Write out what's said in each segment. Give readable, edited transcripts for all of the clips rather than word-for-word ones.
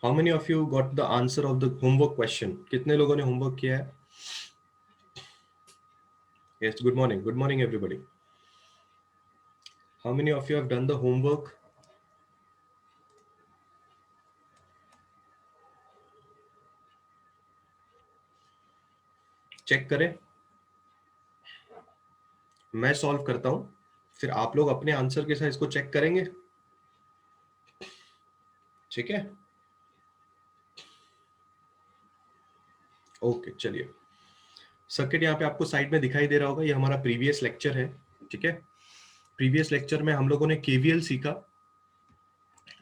How many of you got the answer of the homework question? कितने लोगों ने homework किया है? Yes, good morning everybody. How many of you have done the homework? Check करें, मैं solve करता हूं, फिर आप लोग अपने आंसर के साथ इसको चेक करेंगे. ठीक है, ओके. चलिए, सर्किट यहाँ पे आपको साइड में दिखाई दे रहा होगा. ये हमारा प्रीवियस लेक्चर है. ठीक है, प्रीवियस लेक्चर में हम लोगों ने केवीएल सीखा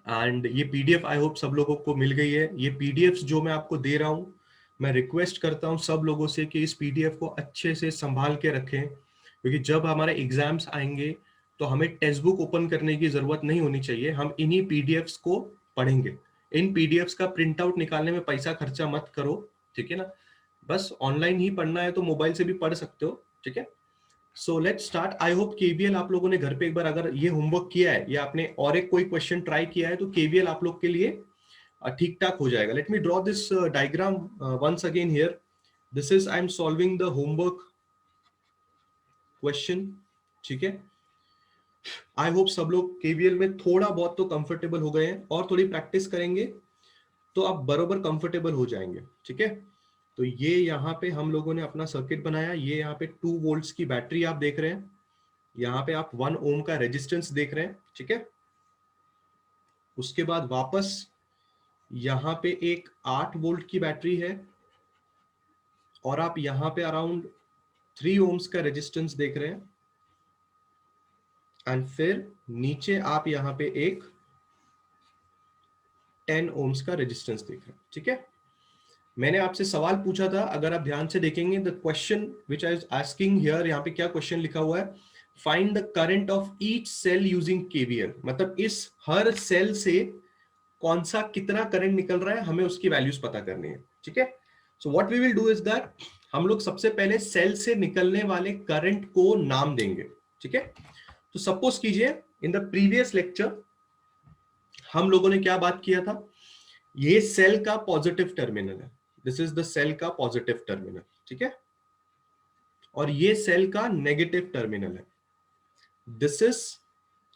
एंड ये पीडीएफ आई होप सब लोगों को मिल गई है. ये पीडीएफ जो मैं आपको दे रहा हूँ, मैं रिक्वेस्ट करता हूँ सब लोगों से कि इस पीडीएफ को अच्छे से संभाल के रखें, क्योंकि जब हमारे एग्जाम्स आएंगे तो हमें टेक्स्ट बुक ओपन करने की जरूरत नहीं होनी चाहिए. हम इन्हीं पीडीएफ्स को पढ़ेंगे. इन पीडीएफ्स का प्रिंट आउट निकालने में पैसा खर्चा मत करो. ठीक है ना, बस ऑनलाइन ही पढ़ना है तो मोबाइल से भी पढ़ सकते हो. ठीक है, so let's start. I hope KVL आप लोगों ने घर पे एक बार अगर ये होमवर्क किया है या आपने और एक कोई क्वेश्चन ट्राई किया है तो केवीएल आप लोग के लिए ठीक ठाक हो जाएगा. Let me draw this diagram once again here. This is I am solving the homework question. ठीक है, आई होप सब लोग केवीएल में थोड़ा बहुत तो कंफर्टेबल हो गए हैं, और थोड़ी प्रैक्टिस करेंगे तो आप बरोबर कंफर्टेबल हो जाएंगे. ठीक है, तो ये यहाँ पे हम लोगों ने अपना सर्किट बनाया. ये यहाँ पे 2 वोल्ट्स की बैटरी आप देख रहे हैं, यहाँ पे आप 1 ओम का रेजिस्टेंस देख रहे हैं. ठीक है, उसके बाद वापस यहाँ पे एक 8 वोल्ट की बैटरी है, और आप यहाँ पे अराउंड 3 ओम्स का रेजिस्टेंस देख रहे हैं, एंड फिर नीचे आप यहाँ पे एक 10 ओम्स का रेजिस्टेंस देख रहे हैं. ठीक है, मैंने आपसे सवाल पूछा था, अगर आप ध्यान से देखेंगे the question which I is asking here, यहाँ पे क्या क्वेश्चन लिखा हुआ है? Find the current of each cell using KVL. मतलब इस हर सेल से कौन सा कितना करंट निकल रहा है, हमें उसकी वैल्यूज पता करनी है. ठीक है, so what we will do is that, हम लोग सबसे पहले सेल से निकलने वाले करंट को नाम देंगे. ठीक है, तो सपोज कीजिए इन द प्रीवियस लेक्चर हम लोगों ने क्या बात किया था, ये सेल का पॉजिटिव टर्मिनल है. दिस इज द सेल का पॉजिटिव टर्मिनल. ठीक है, और ये सेल का नेगेटिव टर्मिनल है. दिस इज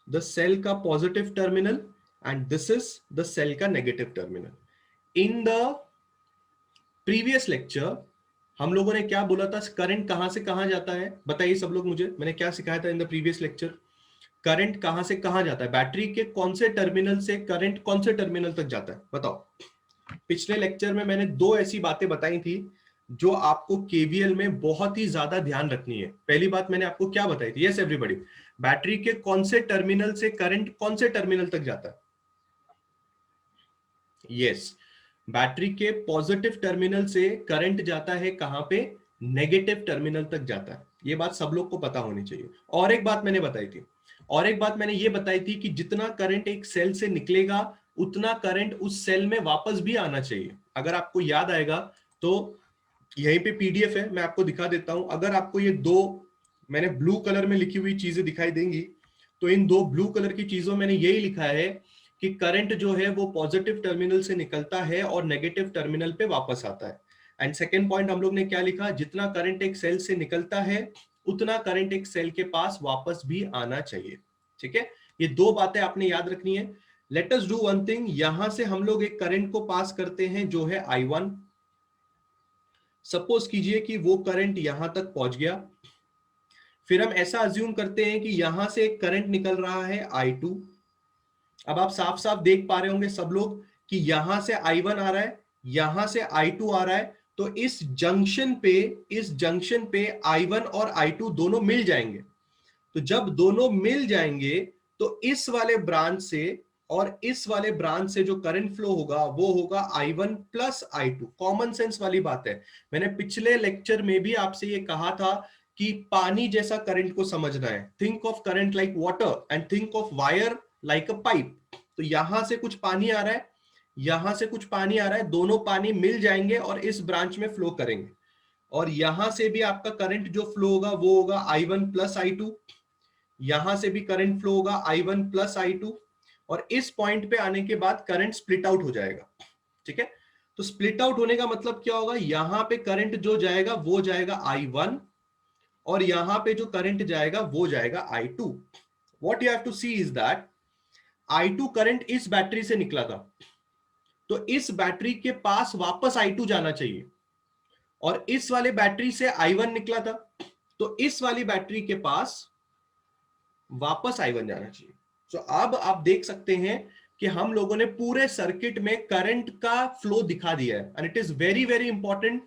द सेल का positive terminal and this is the cell का negative terminal. In the previous lecture हम लोगों ने क्या बोला था, करंट कहां से कहां जाता है? बताइए सब लोग मुझे, मैंने क्या सिखाया था इन द प्रीवियस लेक्चर? करंट कहां से कहां जाता है, बैटरी के कौन से टर्मिनल से करंट कौन से टर्मिनल तक जाता है, बताओ. पिछले लेक्चर में मैंने 2 ऐसी बातें बताई थी जो आपको केवीएल में बहुत ही ज्यादा ध्यान रखनी है. पहली बात मैंने आपको क्या बताई थी? यस एवरीबॉडी, बैटरी के कौन से टर्मिनल से करंट कौन से टर्मिनल तक जाता है? यस, बैटरी के पॉजिटिव टर्मिनल से करंट जाता है कहां पे? नेगेटिव टर्मिनल तक जाता है. ये बात सब लोग को पता होनी चाहिए. और एक बात मैंने बताई थी, और एक बात मैंने ये बताई थी कि जितना करंट एक सेल से निकलेगा उतना करंट उस सेल में वापस भी आना चाहिए. अगर आपको याद आएगा तो यहीं पे पीडीएफ है, मैं आपको दिखा देता हूं. अगर आपको ये 2 मैंने ब्लू कलर में लिखी हुई चीजें दिखाई देंगी, तो इन 2 ब्लू कलर की चीजों मैंने यही लिखा है कि करंट जो है वो पॉजिटिव टर्मिनल से निकलता है और नेगेटिव टर्मिनल पे वापस आता है. एंड सेकेंड पॉइंट हम लोग ने क्या लिखा, जितना करंट एक सेल से निकलता है उतना करंट एक सेल के पास वापस भी आना चाहिए. ठीक है, ये 2 बातें आपने याद रखनी है. Let us do one thing, यहां से हम लोग एक करंट को पास करते हैं जो है I1. सपोज कीजिए कि वो करंट यहां तक पहुंच गया, फिर हम ऐसा अज्यूम करते हैं कि यहां से एक करंट निकल रहा है I2. अब आप साफ साफ देख पा रहे होंगे सब लोग कि यहां से I1 आ रहा है, यहां से I2 आ रहा है, तो इस जंक्शन पे I1 और I2 दोनों मिल जाएंगे. तो जब दोनों मिल जाएंगे तो इस वाले ब्रांच से और इस वाले ब्रांच से जो करंट फ्लो होगा वो होगा I1 plus I2. Common sense वाली बात है. मैंने पिछले लेक्चर में भी आपसे ये कहा था कि पानी जैसा करंट को समझना है. Think of current like water and think of wire like a pipe. तो यहां से कुछ पानी आ रहा है, यहां से कुछ पानी आ रहा है, दोनों पानी मिल जाएंगे और इस ब्रांच में फ्लो करेंगे. और यहां से भी आपका करंट जो फ्लो होगा वो होगा I1 प्लस I2. यहां से भी करंट फ्लो होगा I1 प्लस I2. और इस पॉइंट पे आने के बाद करंट स्प्लिट आउट हो जाएगा. ठीक है। तो स्प्लिट आउट होने का मतलब क्या होगा, यहां पे करंट जो जाएगा वो जाएगा I1 और यहां पे जो करंट जाएगा वो जाएगा I2। What you have to see is that I2 current इस बैटरी से निकला था, तो इस बैटरी के पास वापस I2 जाना चाहिए, और इस वाले बैटरी से I1 निकला था, तो इस वाली बैटरी के पास वापस I1 जाना चाहिए। तो अब आप देख सकते हैं कि हम लोगों ने पूरे सर्किट में करंट का फ्लो दिखा दिया है, and it is very very important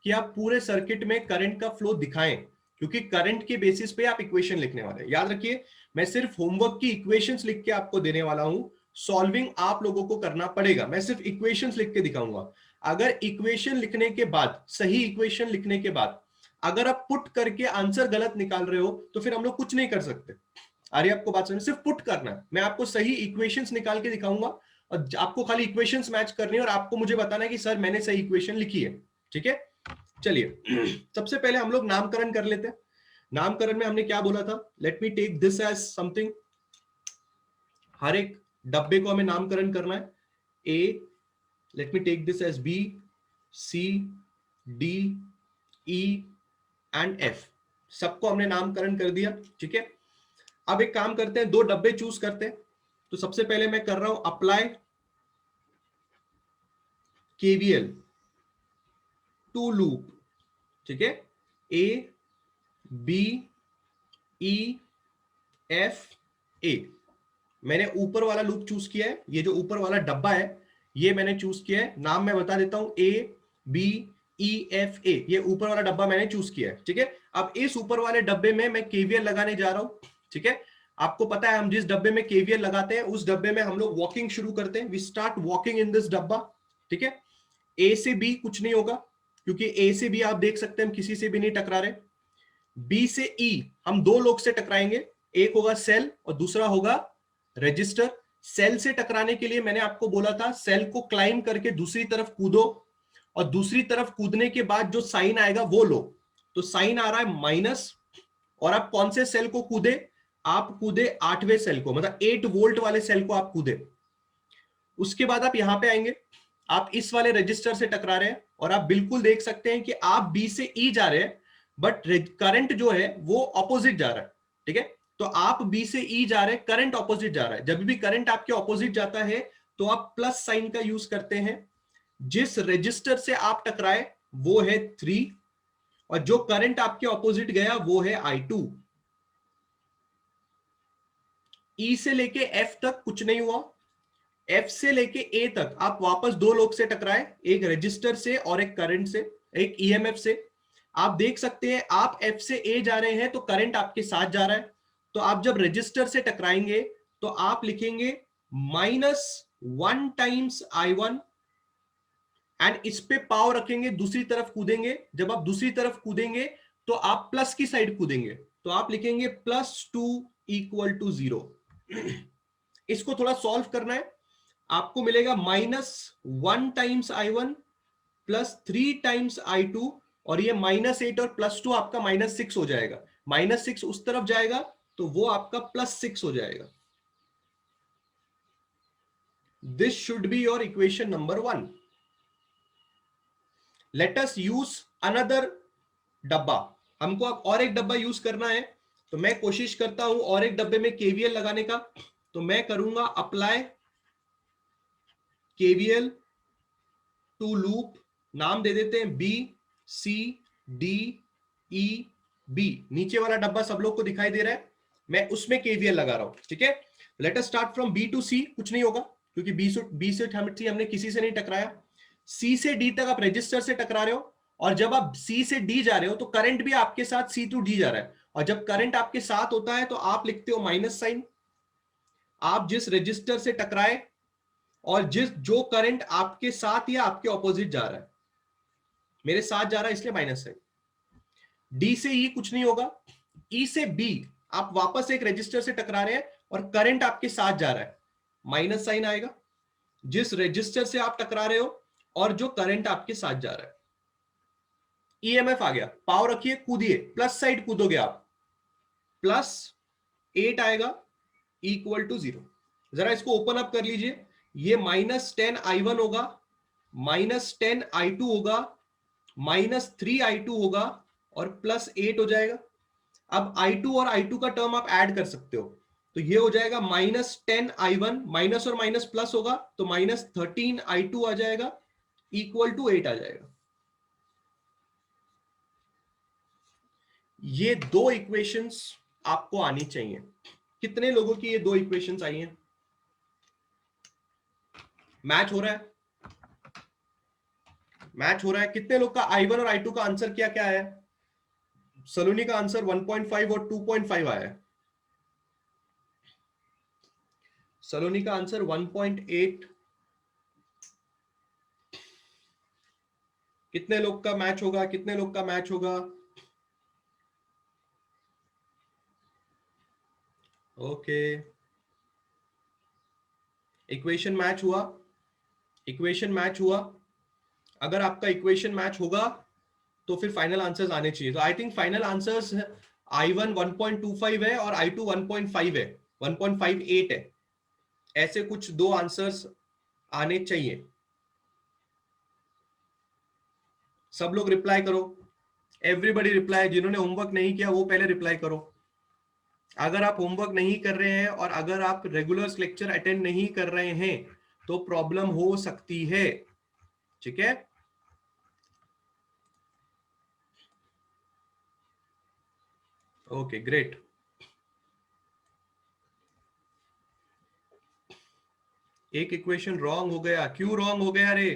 कि आप पूरे सर्किट में करंट का फ्लो दिखाएं, क्योंकि करंट के बेसिस पे आप इक्वेशन लिखने वाले हैं। याद रखिए, मैं सिर्फ होमवर्क की इक्वेशंस लिख के आपको देने वाला हूं, सॉल्विंग आप लोगों को करना पड़ेगा। मैं सिर्फ इक्वेशंस लिख के दिखाऊंगा। अगर इक्वेशन लिखने के बाद, सही इक्वेशन लिखने के बाद अगर आप पुट करके आंसर गलत निकाल रहे हो, तो फिर हम लोग कुछ नहीं कर सकते। आ रही है आपको बात समझ? सिर्फ पुट करना है, मैं आपको सही इक्वेशंस निकाल के दिखाऊंगा, और आपको खाली इक्वेशंस मैच करनी है और आपको मुझे बताना है कि सर मैंने सही इक्वेशन लिखी है। ठीक है, चलिए सबसे पहले हम लोग नामकरण कर लेते हैं। नामकरण में हमने क्या बोला था, let me take this as something, हर एक डब्बे को हमें नामकरण करना है। A, let me take this as B, C, D, E and F. सबको हमने नामकरण कर दिया। ठीक है, अब एक काम करते हैं, दो डब्बे चूज करते हैं। तो सबसे पहले मैं कर रहा हूं अप्लाई केवीएल टू लूप। ठीक है, A B E F A, मैंने ऊपर वाला लूप चूज किया है। ये जो ऊपर वाला डब्बा है ये मैंने चूज किया है, नाम मैं बता देता हूं, A B E F A, ये ऊपर वाला डब्बा मैंने चूज किया है। ठीक है, अब इस ऊपर वाले डब्बे में मैं केवीएल लगाने जा रहा हूं। ठीक है, आपको पता है हम जिस डब्बे में केवीएल लगाते हैं उस डब्बे में हम लोग वॉकिंग शुरू करते हैं, we start walking in this डब्बा। ठीक है, ए से बी कुछ नहीं होगा, क्योंकि ए से बी आप देख सकते हैं हम किसी से भी नहीं टकरा रहे। बी से ई हम दो लोग से टकराएंगे, एक होगा सेल और दूसरा होगा रजिस्टर। सेल से टकराने के लिए मैंने आपको बोला था सेल को क्लाइम करके दूसरी तरफ कूदो, और दूसरी तरफ कूदने के बाद जो साइन आएगा वो लो। तो साइन आ रहा है माइनस, और आप कौन से सेल को कूदे, आप कूदे 8वें सेल को, मतलब 8 वोल्ट वाले सेल को आप कूदे। उसके बाद आप यहां पे आएंगे, आप इस वाले रजिस्टर से टकरा रहे हैं, और आप बिल्कुल देख सकते हैं कि आप बी से ई जा रहे हैं, बट करंट जो है वो ऑपोजिट जा रहा है। ठीक है, तो आप बी से ई जा रहे हैं, करंट ऑपोजिट जा रहा है। जब भी करंट आपके ऑपोजिट जाता है तो आप प्लस साइन का यूज करते हैं। जिस रजिस्टर से आप टकराए वो है 3, और जो करंट आपके ऑपोजिट गया वो है I2। ई से लेके एफ तक कुछ नहीं हुआ, एफ से लेके ए तक आप वापस दो लोग से टकराए, एक रजिस्टर से और एक करंट से, एक ईएमएफ से। आप देख सकते हैं आप एफ से ए जा रहे हैं तो करंट आपके साथ जा रहा है, तो आप जब रजिस्टर से टकराएंगे तो आप लिखेंगे -1 टाइम्स I1, एंड इस पे पावर रखेंगे, दूसरी तरफ कूदेंगे। जब आप दूसरी तरफ कूदेंगे तो आप प्लस की साइड कूदेंगे, तो आप लिखेंगे +2 = 0। इसको थोड़ा सॉल्व करना है, आपको मिलेगा -1 टाइम्स I1 +3 टाइम्स I2, और ये -8 और +2 आपका -6 हो जाएगा। -6 उस तरफ जाएगा तो वो आपका +6 हो जाएगा। This should be your equation number 1। Let us use another डब्बा। हमको अब और एक डब्बा यूज करना है, तो मैं कोशिश करता हूं और एक डब्बे में केवीएल लगाने का। तो मैं करूंगा अप्लाई केवीएल टू लूप, नाम दे देते हैं B C D E B. नीचे वाला डब्बा सब लोग को दिखाई दे रहा है, मैं उसमें केवीएल लगा रहा हूं। ठीक है, let us start from B to C. कुछ नहीं होगा क्योंकि बी से हमने किसी से नहीं टकराया। सी से डी तक आप रजिस्टर से टकरा रहे हो, और जब आप सी से डी जा रहे हो तो करंट भी आपके साथ सी टू डी जा रहा है, और जब करंट आपके साथ होता है तो आप लिखते हो माइनस साइन। आप जिस रजिस्टर से टकराए और जो करंट आपके साथ या आपके ऑपोजिट जा रहा है, मेरे साथ जा रहा है इसलिए माइनस है। डी से ई कुछ नहीं होगा, ई से बी आप वापस एक रजिस्टर से टकरा रहे हैं और करंट आपके साथ जा रहा है, माइनस साइन आएगा। जिस रजिस्टर से आप टकरा रहे हो और जो करंट आपके साथ जा रहा है, ईएमएफ आ गया, पावर रखिए, कूदिए, प्लस साइड कूदोगे आप, +8 आएगा = 0। जरा इसको ओपन अप कर लीजिए, ये -10 I1 होगा, -10 I2 होगा, -3 I2 होगा और +8 हो जाएगा। अब I2 और I2 का टर्म आप ऐड कर सकते हो, तो ये हो जाएगा -10 I1, माइनस और माइनस प्लस होगा तो -13 I2 आ जाएगा, इक्वल टू 8 आ जाएगा। ये दो इक्वेशंस आपको आनी चाहिए। कितने लोगों की ये दो इक्वेशंस आई हैं? मैच हो रहा है? मैच हो रहा है? कितने लोग का I1 और I2 का आंसर क्या क्या है? सलोनी का आंसर 1.5 और 2.5 आया है। सलोनी का आंसर 1.8। कितने लोग का मैच होगा? कितने लोग का मैच होगा? ओके, इक्वेशन मैच हुआ। इक्वेशन मैच हुआ। अगर आपका इक्वेशन मैच होगा तो फिर फाइनल आंसर्स आने चाहिए। तो I think final answers I1 1.25 है और I2 1.5 है, 1.58 है। ऐसे कुछ दो आंसर्स आने चाहिए। सब लोग रिप्लाई करो, एवरीबॉडी रिप्लाई। जिन्होंने होमवर्क नहीं किया वो पहले रिप्लाई करो। अगर आप होमवर्क नहीं कर रहे हैं और अगर आप रेगुलर लेक्चर अटेंड नहीं कर रहे हैं तो प्रॉब्लम हो सकती है, ठीक है? Okay great. एक इक्वेशन रॉन्ग हो गया। क्यों रॉन्ग हो गया रे?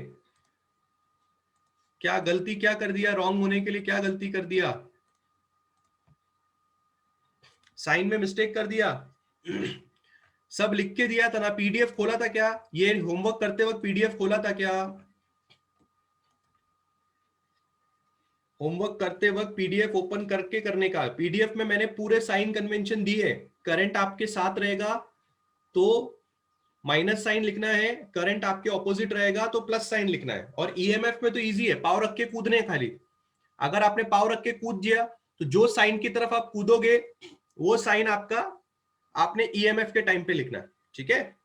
क्या गलती क्या कर दिया? रॉन्ग होने के लिए क्या गलती कर दिया? साइन में मिस्टेक कर दिया? सब लिख के दिया था ना? पीडीएफ खोला था क्या? ये होमवर्क करते वक्त पीडीएफ खोला था क्या? होमवर्क करते वक्त पीडीएफ ओपन करके करने का। पीडीएफ में मैंने पूरे साइन कन्वेंशन दिए है। करंट आपके साथ रहेगा तो माइनस साइन लिखना है, करंट आपके ऑपोजिट रहेगा तो प्लस साइन लिखना है। और ईएमएफ में तो इजी है, पावर रख के कूदने खाली। अगर आपने पावर रख के कूद दिया तो जो साइन की तरफ आप कूदोगे वो साइन आपका आपने ईएमएफ के टाइम पे लिखना है, ठीक है?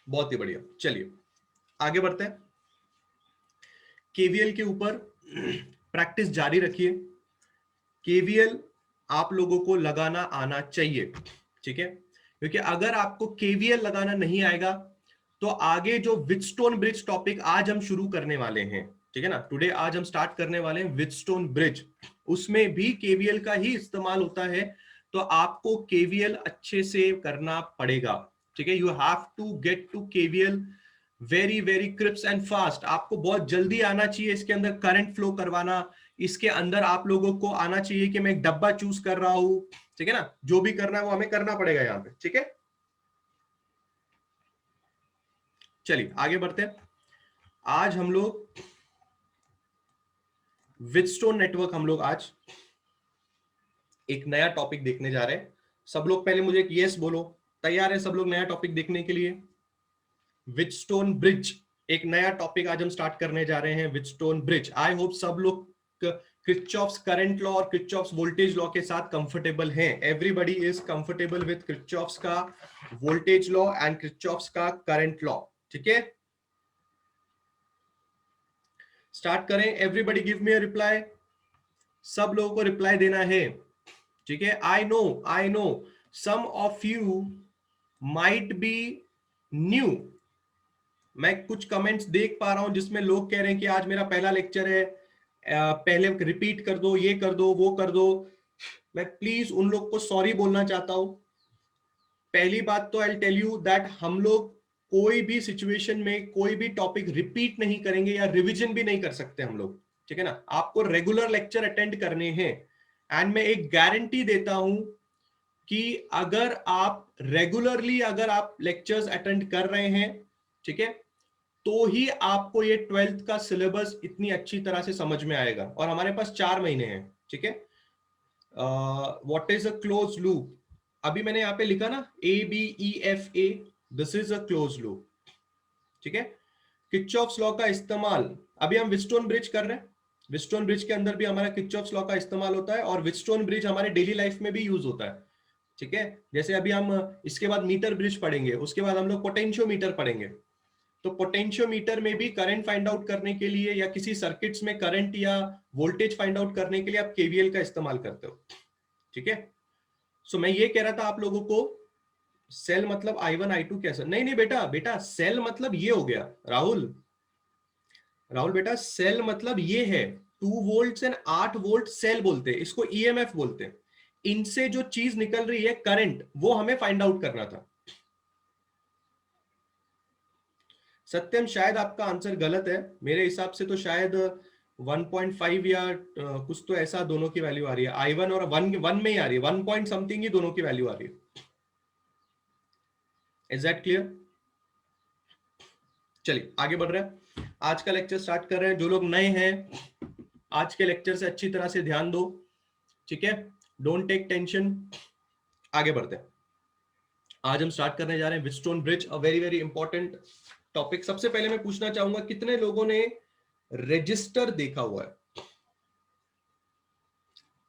बहुत ही बढ़िया। चलिए आगे बढ़ते हैं। केवीएल के ऊपर प्रैक्टिस जारी रखिए। केवीएल आप लोगों को लगाना आना चाहिए, ठीक है? क्योंकि अगर आपको केवीएल लगाना नहीं आएगा तो आगे जो विटस्टोन ब्रिज टॉपिक आज हम शुरू करने वाले हैं, ठीक है ना? टुडे आज हम स्टार्ट करने वाले हैं विटस्टोन ब्रिज, उसमें भी केवीएल का ही इस्तेमाल होता है। तो आपको केवीएल अच्छे से करना पड़ेगा, ठीक है? You have to get to KVL very very crisp and fast. आपको बहुत जल्दी आना चाहिए इसके अंदर करंट फ्लो करवाना। इसके अंदर आप लोगों को आना चाहिए कि मैं एक डब्बा चूज कर रहा हूं, ठीक है ना? जो भी करना है वो हमें करना पड़ेगा यहाँ पे, ठीक है? चलिए आगे बढ़ते हैं। आज हम लोग विटस्टोन नेटवर्क, हम लोग आज एक नया टॉपिक देखने जा रहे हैं। सब लोग पहले मुझे एक यस बोलो। तैयार है सब लोग नया टॉपिक देखने के लिए? विटस्टोन ब्रिज एक नया टॉपिक आज हम स्टार्ट करने जा रहे हैं, विटस्टोन ब्रिज। आई होप सब लोग किरचॉफ्स करंट लॉ और किरचॉफ्स वोल्टेज लॉ के साथ कंफर्टेबल हैं। Everybody is comfortable with Kirchhoff's का वोल्टेज लॉ एंड किरचॉफ्स का करंट लॉ, ठीक है? स्टार्ट करें। Everybody give me a reply. सब लोगों को रिप्लाई देना है, ठीक है? I know some of you might be new. मैं कुछ कमेंट्स देख पा रहा हूं जिसमें लोग कह रहे हैं कि आज मेरा पहला लेक्चर है, पहले रिपीट कर दो, ये कर दो, वो कर दो। मैं प्लीज उन लोग को सॉरी बोलना चाहता हूं। पहली बात तो आई टेल यू दैट हम लोग कोई भी सिचुएशन में कोई भी टॉपिक रिपीट नहीं करेंगे या रिवीजन भी नहीं कर सकते हम लोग, ठीक है ना? आपको रेगुलर लेक्चर अटेंड करने हैं। एंड मैं एक गारंटी देता हूं कि अगर आप रेगुलरली अगर आप लेक्चर्स अटेंड कर रहे हैं, ठीक है, तो ही आपको ये 12th का सिलेबस इतनी अच्छी तरह से समझ में आएगा। और हमारे पास 4 महीने हैं, ठीक है? What is a close loop? अभी मैंने यहां पे लिखा ना ABEFA, this is a close loop, ठीक है? किर्चॉफ्स लॉ का इस्तेमाल, अभी हम व्हीटस्टोन ब्रिज कर रहे हैं, व्हीटस्टोन ब्रिज के अंदर भी हमारा किर्चॉफ्स लॉ का इस्तेमाल होता है और व्हीटस्टोन ब्रिज हमारे डेली लाइफ में भी यूज होता है, ठीक है। जैसे अभी हम इसके बाद मीटर ब्रिज पढ़ेंगे, उसके बाद हम लोग पोटेंशियोमीटर पढ़ेंगे। तो पोटेंशियोमीटर में भी करंट फाइंड आउट करने के लिए या किसी सर्किट्स में करंट या वोल्टेज फाइंड आउट करने के लिए आप केवीएल का इस्तेमाल करते हो, ठीक है। सो मैं ये कह रहा था आप लोगों को, सेल मतलब I1 I2 कैसा, नहीं नहीं बेटा, बेटा सेल मतलब ये हो गया राहुल, राहुल बेटा सेल मतलब ये है 2 वोल्ट एंड 8 वोल्ट सेल बोलते हैं इसको, ईएमएफ बोलते हैं। इनसे जो चीज निकल रही है करंट, वो हमें फाइंड आउट करना था। सत्यम शायद आपका आंसर गलत है, मेरे हिसाब से तो शायद 1.5 या कुछ तो ऐसा दोनों की वैल्यू आ रही है, I1 और 1 में ही आ रही है, 1 पॉइंट समथिंग ही दोनों की वैल्यू आ रही है। Is that clear? चलिए आगे बढ़ रहे हैं, आज का लेक्चर स्टार्ट कर रहे हैं। जो लोग नए हैं आज के लेक्चर से अच्छी तरह से ध्यान दो, ठीक है, डोंट टेक टेंशन। आगे बढ़ते हैं, आज हम स्टार्ट करने जा रहे हैं Wheatstone bridge, a very very important topic. सबसे पहले मैं पूछना चाहूंगा कितने लोगों ने रजिस्टर देखा हुआ है,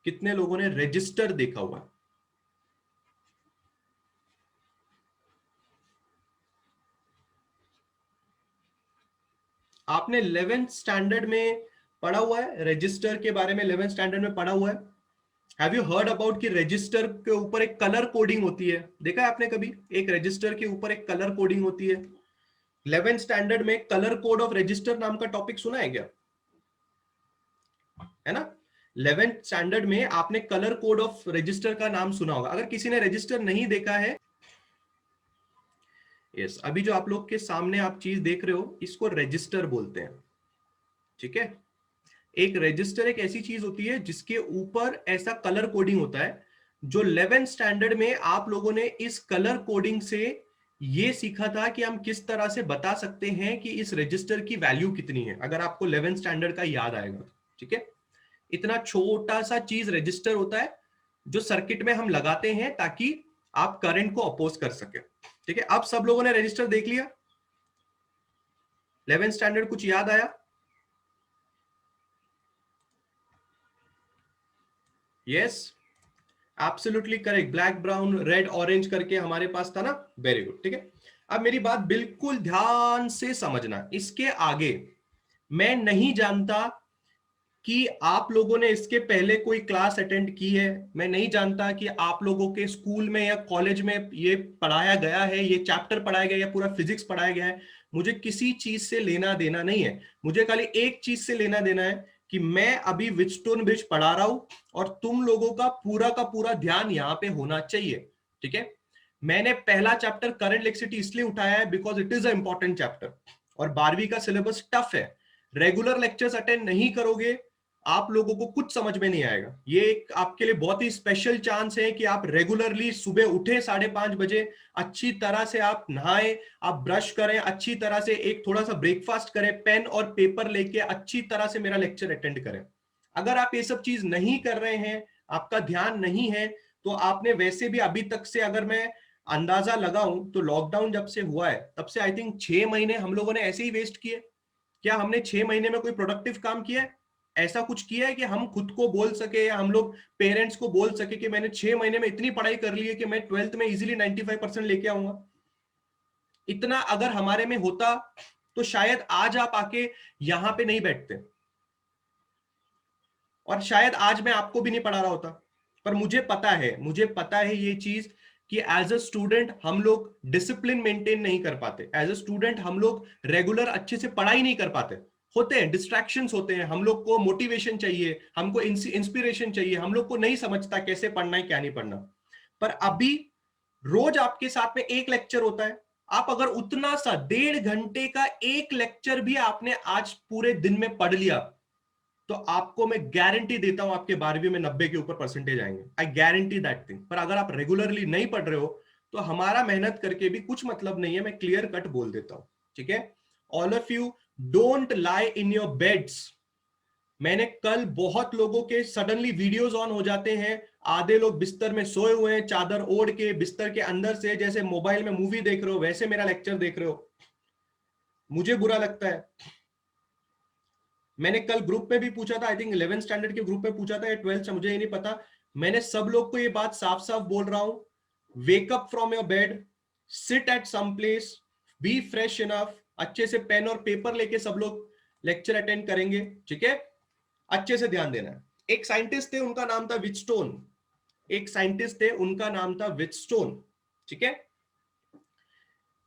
कितने लोगों ने रजिस्टर देखा हुआ है? आपने 11th स्टैंडर्ड में पढ़ा हुआ है रजिस्टर के बारे में, 11th स्टैंडर्ड में पढ़ा हुआ है? हैव यू हर्ड अबाउट कि रजिस्टर के ऊपर एक कलर कोडिंग होती है, देखा है आपने कभी एक रजिस्टर के ऊपर एक कलर कोडिंग होती है? 11th स्टैंडर्ड में कलर कोड ऑफ रजिस्टर नाम का टॉपिक सुना है क्या? है ना, 11th स्टैंडर्ड में आपने कलर कोड ऑफ रजिस्टर का नाम सुना होगा। अगर किसी ने रजिस्टर नहीं देखा है, यस, अभी जो आप लोग के सामने आप चीज देख रहे हो इसको रजिस्टर बोलते हैं, ठीक है। एक रजिस्टर एक ऐसी चीज होती है जिसके ऊपर ऐसा कलर कोडिंग होता है, जो 11th स्टैंडर्ड में आप लोगों ने इस कलर कोडिंग से ये सीखा था कि हम किस तरह से बता सकते हैं कि इस रजिस्टर की वैल्यू कितनी है, अगर आपको 11th स्टैंडर्ड का याद आएगा, ठीक है। इतना छोटा सा चीज रजिस्टर होता है जो सर्किट में हम लगाते हैं ताकि आप करंट को अपोज कर सके, ठीक है। अब सब लोगों ने रजिस्टर देख लिया, 11th स्टैंडर्ड कुछ याद आया? Yes, absolutely correct, black brown red orange करके हमारे पास था ना, वेरी गुड, ठीक है। अब मेरी बात बिल्कुल ध्यान से समझना, इसके आगे मैं नहीं जानता कि आप लोगों ने इसके पहले कोई क्लास अटेंड की है, मैं नहीं जानता कि आप लोगों के स्कूल में या कॉलेज में ये पढ़ाया गया है, ये चैप्टर पढ़ाया गया या पूरा फिजिक्स पढ़ाया गया है, मुझे किसी चीज से लेना देना नहीं है। मुझे खाली एक चीज से लेना देना है कि मैं अभी व्हीटस्टोन ब्रिज पढ़ा रहा हूं और तुम लोगों का पूरा ध्यान यहां पे होना चाहिए, ठीक है। मैंने पहला चैप्टर करंट इलेक्ट्रिसिटी इसलिए उठाया है because it is a important chapter और 12वीं का सिलेबस टफ है। रेगुलर लेक्चर्स अटेंड नहीं करोगे आप लोगों को कुछ समझ में नहीं आएगा। ये एक आपके लिए बहुत ही स्पेशल चांस है कि आप रेगुलरली सुबह उठे 5:30 बजे, अच्छी तरह से आप नहाएं, आप ब्रश करें, अच्छी तरह से एक थोड़ा सा ब्रेकफास्ट करें, पेन और पेपर लेके अच्छी तरह से मेरा लेक्चर अटेंड करें। अगर आप ये सब चीज नहीं कर रहे हैं, आपका ध्यान नहीं है, तो आपने वैसे भी अभी तक से, अगर मैं अंदाजा लगाऊं तो लॉकडाउन जब से हुआ है तब से आई थिंक 6 महीने हम लोगों ने ऐसे ही वेस्ट किए। क्या हमने 6 महीने में कोई प्रोडक्टिव काम किया है? ऐसा कुछ किया है कि हम खुद को बोल सके या हम लोग पेरेंट्स को बोल सके कि मैंने 6 महीने में इतनी पढ़ाई कर ली है कि मैं 12th में इजीली 95% लेके आऊंगा? इतना अगर हमारे में होता तो शायद आज आप आके यहां पे नहीं बैठते और शायद आज मैं आपको भी नहीं पढ़ा रहा होता। पर मुझे पता है ये चीज कि एज अ स्टूडेंट हम लोग डिसिप्लिन मेंटेन नहीं कर पाते, एज अ स्टूडेंट हम लोग रेगुलर अच्छे से पढ़ाई नहीं कर पाते, होते हैं डिस्ट्रैक्शंस होते हैं, हम लोग को मोटिवेशन चाहिए, हमको इंस्पिरेशन चाहिए, हम लोग को नहीं समझता कैसे पढ़ना है क्या नहीं पढ़ना। पर अभी रोज आपके साथ में एक लेक्चर होता है, आप अगर उतना सा 1.5 घंटे का एक लेक्चर भी आपने आज पूरे दिन में पढ़ लिया तो आपको मैं गारंटी देता हूं आपके 12वीं में 90 के ऊपर परसेंटेज आएंगे, आई गारंटी दैट थिंग। पर अगर आप रेगुलरली नहीं पढ़ रहे हो तो हमारा मेहनत करके भी कुछ मतलब नहीं है, मैं क्लियर कट बोल देता हूं, ठीक है। All of you don't lie in your beds. मैंने कल बहुत लोगों के सडनली वीडियोस ऑन हो जाते हैं, आधे लोग बिस्तर में सोए हुए हैं चादर ओढ़ के, बिस्तर के अंदर से जैसे मोबाइल में मूवी देख रहे हो वैसे मेरा लेक्चर देख रहे हो। मुझे बुरा लगता है। मैंने कल ग्रुप में भी पूछा था, आई थिंक 11th स्टैंडर्ड के ग्रुप में पूछा था या 12th से, मुझे ये नहीं पता। मैंने सब लोग को ये बात साफ साफ बोल रहा हूं, wake up from your bed, sit at some place, be fresh enough, अच्छे से पेन और पेपर लेके सब लोग लेक्चर अटेंड करेंगे, ठीक है? अच्छे से ध्यान देना है। एक साइंटिस्ट थे, उनका नाम था विटस्टोन। एक साइंटिस्ट थे, उनका नाम था विटस्टोन, ठीक है?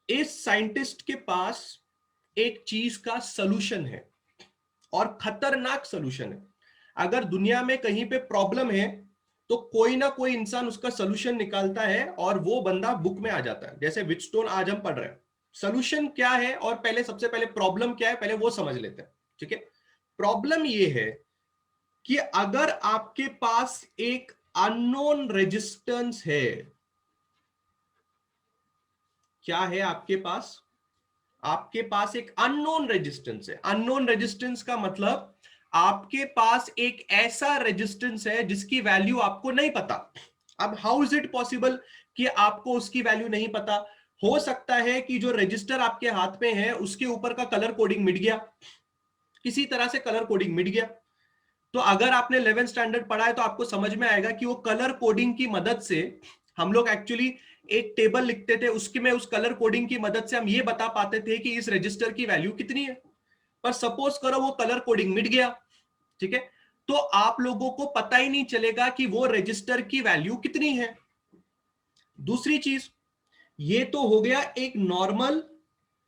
इस साइंटिस्ट के पास एक चीज का सॉल्यूशन है, और खतरनाक सॉल्यूशन है। अगर दुनिया में कहीं पे प्रॉब्लम है तो कोई ना कोई इंसान उसका सॉल्यूशन निकालता है, और वो बंदा बुक में आ जाता है। जैसे विटस्टोन आज हम पढ़ रहे हैं, सॉल्यूशन क्या है, और पहले सबसे पहले प्रॉब्लम क्या है, पहले वो समझ लेते हैं, ठीक है? प्रॉब्लम ये है कि अगर आपके पास एक अननोन रेजिस्टेंस है, क्या है आपके पास? आपके पास एक अननोन रेजिस्टेंस है। अननोन रेजिस्टेंस का मतलब आपके पास एक ऐसा रेजिस्टेंस है जिसकी वैल्यू आपको नहीं पता। अब हाउ इज इट पॉसिबल कि आपको उसकी वैल्यू नहीं पता? हो सकता है कि जो रजिस्टर आपके हाथ में है उसके ऊपर का कलर कोडिंग मिट गया, किसी तरह से कलर कोडिंग मिट गया। तो अगर आपने 11th स्टैंडर्ड पढ़ा है तो आपको समझ में आएगा कि वो कलर कोडिंग की मदद से हम लोग एक्चुअली एक टेबल लिखते थे, उसके में उस कलर कोडिंग की मदद से हम ये बता पाते थे कि इस रजिस्टर की वैल्यू कितनी है। पर सपोज करो वो कलर कोडिंग मिट गया, ठीक है? तो आप लोगों को पता ही नहीं चलेगा कि वो रजिस्टर की वैल्यू कितनी है। दूसरी चीज, ये तो हो गया एक नॉर्मल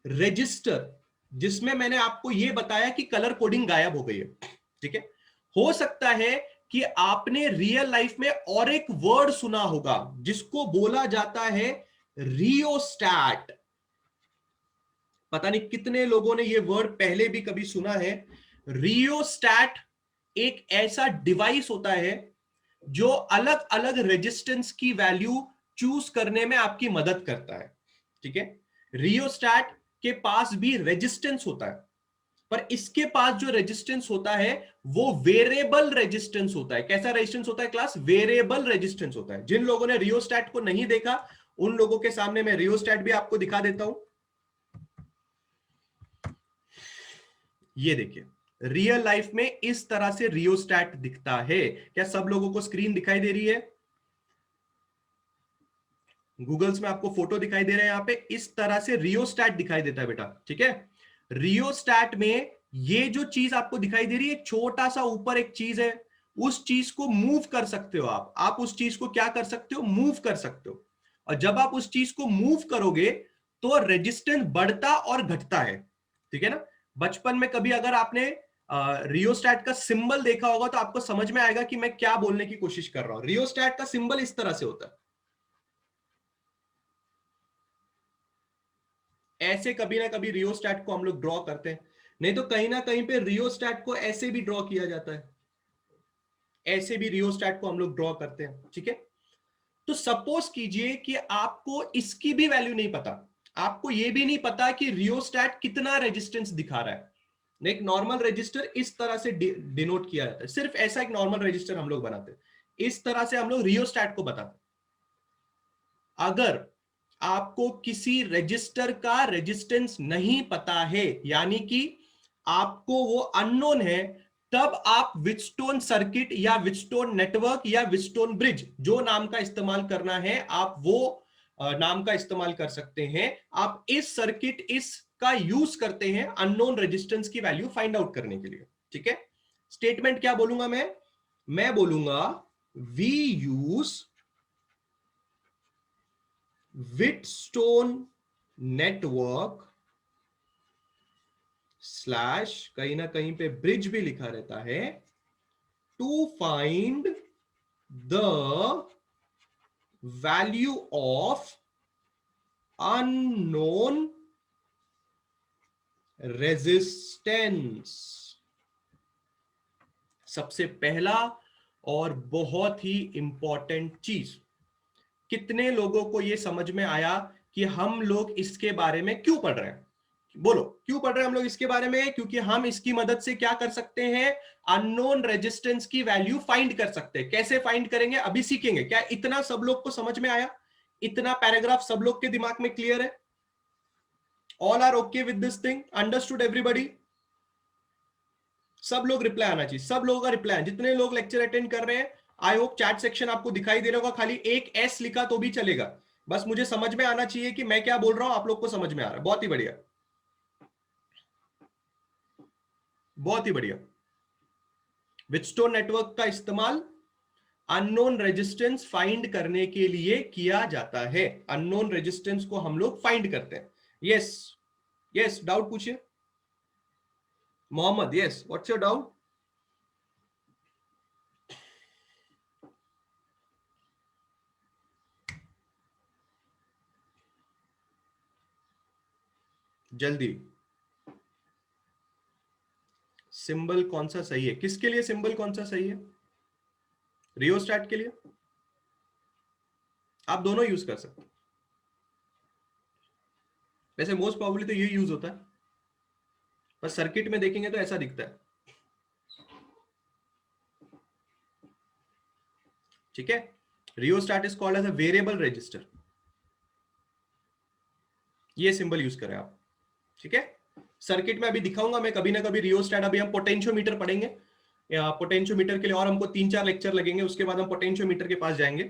रजिस्टर जिसमें मैंने आपको यह बताया कि कलर कोडिंग गायब हो गई है, ठीक है? हो सकता है कि आपने रियल लाइफ में और एक वर्ड सुना होगा जिसको बोला जाता है रियोस्टैट। पता नहीं कितने लोगों ने यह वर्ड पहले भी कभी सुना है। रियोस्टैट एक ऐसा डिवाइस होता है जो अलग अलग रेजिस्टेंस की वैल्यू चूज करने में आपकी मदद करता है, ठीक है? रियोस्टैट के पास भी रेजिस्टेंस होता है, पर इसके पास जो रेजिस्टेंस होता है वो वेरिएबल रेजिस्टेंस होता है। कैसा रेजिस्टेंस होता है क्लास? वेरिएबल रेजिस्टेंस होता है। जिन लोगों ने रियोस्टैट को नहीं देखा उन लोगों के सामने मैं रियोस्टैट भी आपको दिखा देता हूं। ये देखिए, रियल लाइफ में इस तरह से रियोस्टैट दिखता है। क्या सब लोगों को स्क्रीन दिखाई दे रही है? गूगल्स में आपको फोटो दिखाई दे रहा है, यहां पे इस तरह से रियोस्टैट दिखाई देता है बेटा, ठीक है? रियोस्टैट में ये जो चीज आपको दिखाई दे रही है, छोटा सा ऊपर एक चीज है, उस चीज को मूव कर सकते हो आप उस चीज को क्या कर सकते हो? मूव कर सकते हो। और जब आप उस चीज को मूव करोगे तो रेजिस्टेंस बढ़ता और घटता है, ठीक है ना? बचपन में कभी अगर आपने रियोस्टैट का सिंबल देखा होगा तो आपको समझ में आएगा कि मैं क्या बोलने की कोशिश कर रहा हूं। रियोस्टैट का सिंबल इस तरह से होता है, ऐसे कभी ना कभी रियोस्टैट को हम लोग ड्रॉ करते हैं। नहीं तो कहीं ना कहीं पे रियोस्टैट को ऐसे भी ड्रॉ किया जाता है, ऐसे भी रियोस्टैट को हम लोग ड्रॉ करते हैं, ठीक है? तो सपोज कीजिए कि आपको इसकी भी वैल्यू नहीं पता, आपको यह भी नहीं पता कि रियोस्टैट कितना रेजिस्टेंस दिखा रहा है। एक नॉर्मल रजिस्टर इस तरह से डिनोट किया जाता है, सिर्फ ऐसा एक नॉर्मल रजिस्टर हम लोग बनाते हैं, इस तरह से हम लोग रियोस्टैट को बताते हैं। अगर आपको किसी रजिस्टर का रेजिस्टेंस नहीं पता है, यानी कि आपको वो अननोन है, तब आप विटस्टोन सर्किट या विटस्टोन नेटवर्क या विटस्टोन ब्रिज, जो नाम का इस्तेमाल करना है आप वो नाम का इस्तेमाल कर सकते हैं। आप इस सर्किट इस का यूज करते हैं अननोन रेजिस्टेंस की वैल्यू फाइंड आउट करने के लिए, ठीक है? स्टेटमेंट क्या बोलूंगा मैं बोलूंगा we use Wheatstone network slash, कहीं ना कहीं पे ब्रिज भी लिखा रहता है, to find the value of unknown resistance. सबसे पहला और बहुत ही इंपॉर्टेंट चीज, कितने लोगों को यह समझ में आया कि हम लोग इसके बारे में क्यों पढ़ रहे हैं? बोलो, क्यों पढ़ रहे हैं हम लोग इसके बारे में? क्योंकि हम इसकी मदद से क्या कर सकते हैं? अननोन रेजिस्टेंस की वैल्यू फाइंड कर सकते हैं। कैसे फाइंड करेंगे अभी सीखेंगे। क्या इतना सब लोग को समझ में आया? इतना पैराग्राफ सब लोग के दिमाग में क्लियर है? All are okay with this thing, understood everybody? सब लोग रिप्लाई आना चाहिए, सब लोगों का रिप्लाई, जितने लोग लेक्चर अटेंड कर रहे हैं। आई होप चैट सेक्शन आपको दिखाई दे रहा होगा, खाली एक एस लिखा तो भी चलेगा, बस मुझे समझ में आना चाहिए कि मैं क्या बोल रहा हूं, आप लोग को समझ में आ रहा है। बहुत ही बढ़िया, बहुत ही बढ़िया। व्हीटस्टोन नेटवर्क का इस्तेमाल अननोन रेजिस्टेंस फाइंड करने के लिए किया जाता है। अननोन रेजिस्टेंस को हम लोग फाइंड करते हैं। यस यस, डाउट पूछिए Mohammad. Yes, what's your doubt? जल्दी, सिंबल कौन सा सही है? किसके लिए सिंबल कौन सा सही है? रियोस्टैट के लिए? आप दोनों यूज कर सकते हैं, वैसे मोस्ट प्रोबेबली तो ये यूज होता है, पर सर्किट में देखेंगे तो ऐसा दिखता है। ठीक है, rheostat is called as a variable register, ये सिंबल यूज करें आप। ठीक है, सर्किट में अभी दिखाऊंगा मैं कभी ना कभी रियोस्टैट। अभी हम पोटेंशियोमीटर पढ़ेंगे, पोटेंशियोमीटर के लिए और हमको 3-4 लेक्चर लगेंगे, उसके बाद हम पोटेंशियोमीटर के पास जाएंगे,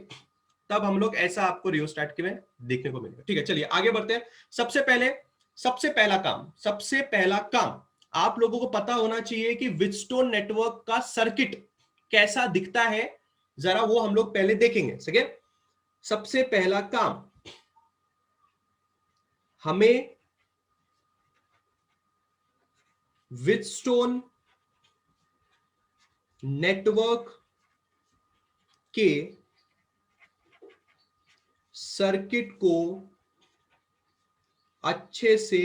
तब हम लोग ऐसा आपको रियोस्टैट के में देखने को मिलेगा। ठीक है, चलिए आगे बढ़ते हैं। सबसे पहला काम आप लोगों को पता होना चाहिए कि व्हीटस्टोन नेटवर्क का सर्किट कैसा दिखता है, जरा वो हम लोग पहले देखेंगे। ठीक, सबसे पहला काम, हमें व्हीटस्टोन नेटवर्क के सर्किट को अच्छे से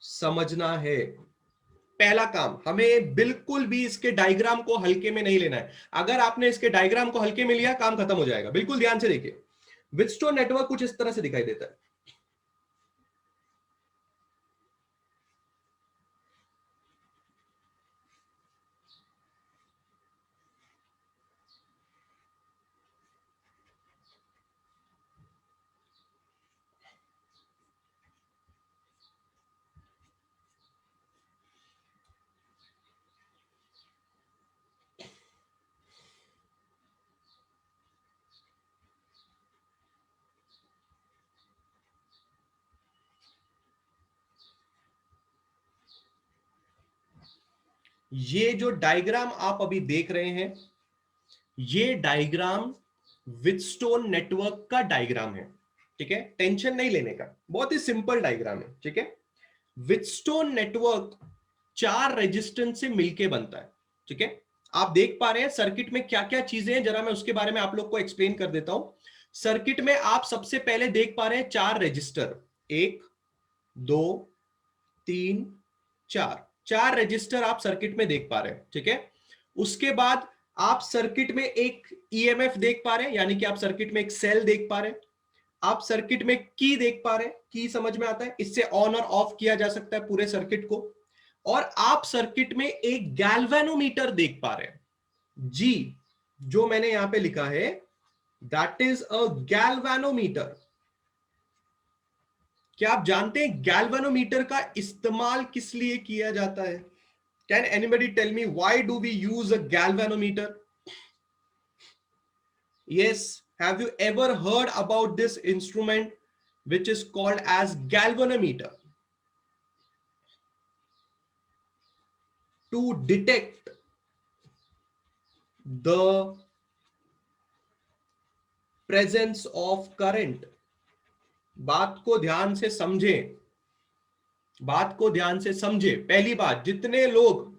समझना है। पहला काम, हमें बिल्कुल भी इसके डायग्राम को हल्के में नहीं लेना है। अगर आपने इसके डायग्राम को हल्के में लिया, काम खत्म हो जाएगा। बिल्कुल ध्यान से देखिए, व्हीटस्टोन नेटवर्क कुछ इस तरह से दिखाई देता है। ये जो डायग्राम आप अभी देख रहे हैं, ये डायग्राम व्हीटस्टोन नेटवर्क का डायग्राम है। ठीक है, टेंशन नहीं लेने का, बहुत ही सिंपल डायग्राम है। ठीक है, व्हीटस्टोन नेटवर्क 4 रेजिस्टेंस से मिलके बनता है। ठीक है, आप देख पा रहे हैं सर्किट में क्या क्या चीजें हैं, जरा मैं उसके बारे में आप लोग को एक्सप्लेन कर देता हूं। सर्किट में आप सबसे पहले देख पा रहे हैं 4 रजिस्टर, 1 2 3 4, 4 रजिस्टर आप सर्किट में देख पा रहे हैं। ठीक है, उसके बाद आप सर्किट में एक ईएमएफ देख पा रहे हैं, यानी कि आप सर्किट में एक सेल देख पा रहे हैं। आप सर्किट में की देख पा रहे हैं, की समझ में आता है, इससे ऑन और ऑफ किया जा सकता है पूरे सर्किट को। और आप सर्किट में एक गैल्वेनोमीटर देख पा रहे हैं। जी, जो मैंने यहां पे लिखा है, दैट इज अ गैल्वेनोमीटर। क्या आप जानते हैं गैल्वेनोमीटर का इस्तेमाल किस लिए किया जाता है? Can anybody tell me why do we use a galvanometer? Yes, have you ever heard about this instrument which is called as galvanometer? To detect the presence of current. बात को ध्यान से समझे, बात को ध्यान से समझे। पहली बात, जितने लोग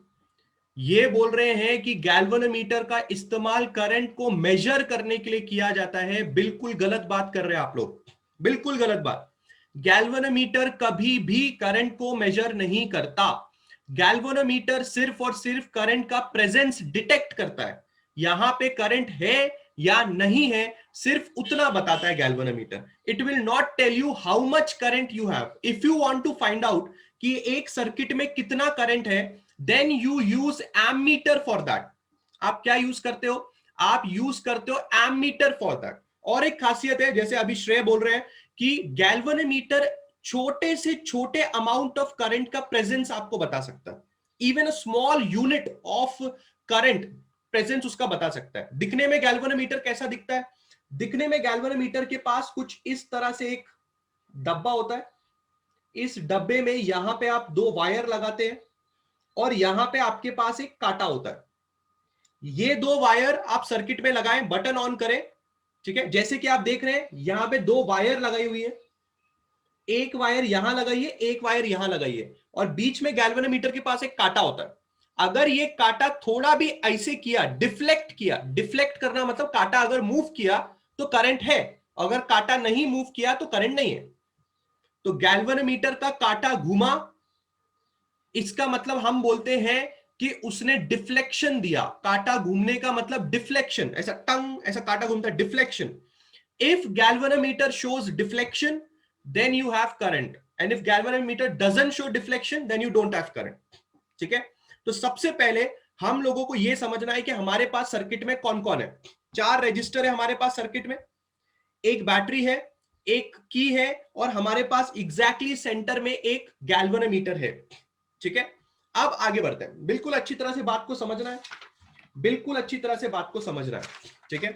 ये बोल रहे हैं कि गैल्वेनोमीटर का इस्तेमाल करंट को मेजर करने के लिए किया जाता है, बिल्कुल गलत बात कर रहे हैं आप लोग, बिल्कुल गलत बात। गैल्वेनोमीटर कभी भी करंट को मेजर नहीं करता। गैल्वेनोमीटर सिर्फ और सिर्फ करंट का प्रेजेंस डिटेक्ट करता है, यहां पे करंट है या नहीं है, सिर्फ उतना बताता है galvanometer. It will not tell you how much current you have. If you want to find out कि एक सर्किट में कितना करंट है, then you use ammeter for that. आप क्या यूज करते हो? आप यूज करते हो एमीटर फॉर दैट। और एक खासियत है, जैसे अभी श्रेय बोल रहे हैं कि गैल्वेनोमीटर छोटे से छोटे अमाउंट ऑफ करंट का प्रेजेंस आपको बता सकता है। Even a small unit of current presence उसका बता सकता है। दिखने में गैल्वेनोमीटर कैसा दिखता है? दिखने में गैल्वेनोमीटर के पास कुछ इस तरह से एक डब्बा होता है। इस डब्बे में यहां पे आप दो वायर लगाते हैं और यहां पे आपके पास एक कांटा होता है। ये दो वायर आप सर्किट में लगाएं, बटन ऑन करें, ठीक है। जैसे कि आप देख रहे हैं यहां पे दो वायर लगाई हुई है, एक वायर यहां लगाइए, एक वायर यहां लगाइए, और बीच में गैल्वेनोमीटर के पास एक कांटा होता है। अगर ये कांटा थोड़ा भी ऐसे किया, डिफ्लेक्ट किया, डिफ्लेक्ट करना मतलब कांटा अगर मूव किया तो करंट है, अगर कांटा नहीं मूव किया तो करंट नहीं है। तो गैल्वेनोमीटर का कांटा घुमा, इसका मतलब हम बोलते हैं कि उसने डिफ्लेक्शन दिया। कांटा घूमने का मतलब डिफ्लेक्शन, ऐसा टंग, ऐसा कांटा घूमता है, deflection. If galvanometer shows deflection then you have current, and if galvanometer doesn't show deflection then you don't have current। ठीक है। तो सबसे पहले हम लोगों को यह समझना है कि हमारे पास सर्किट में कौन कौन है। 4 रजिस्टर है हमारे पास सर्किट में, एक बैटरी है, एक की है, और हमारे पास एग्जैक्टली सेंटर में एक गैल्वेनोमीटर है। ठीक है। अब आगे बढ़ते हैं। बिल्कुल अच्छी तरह से बात को समझना है, बिल्कुल अच्छी तरह से बात को समझना है। ठीक है।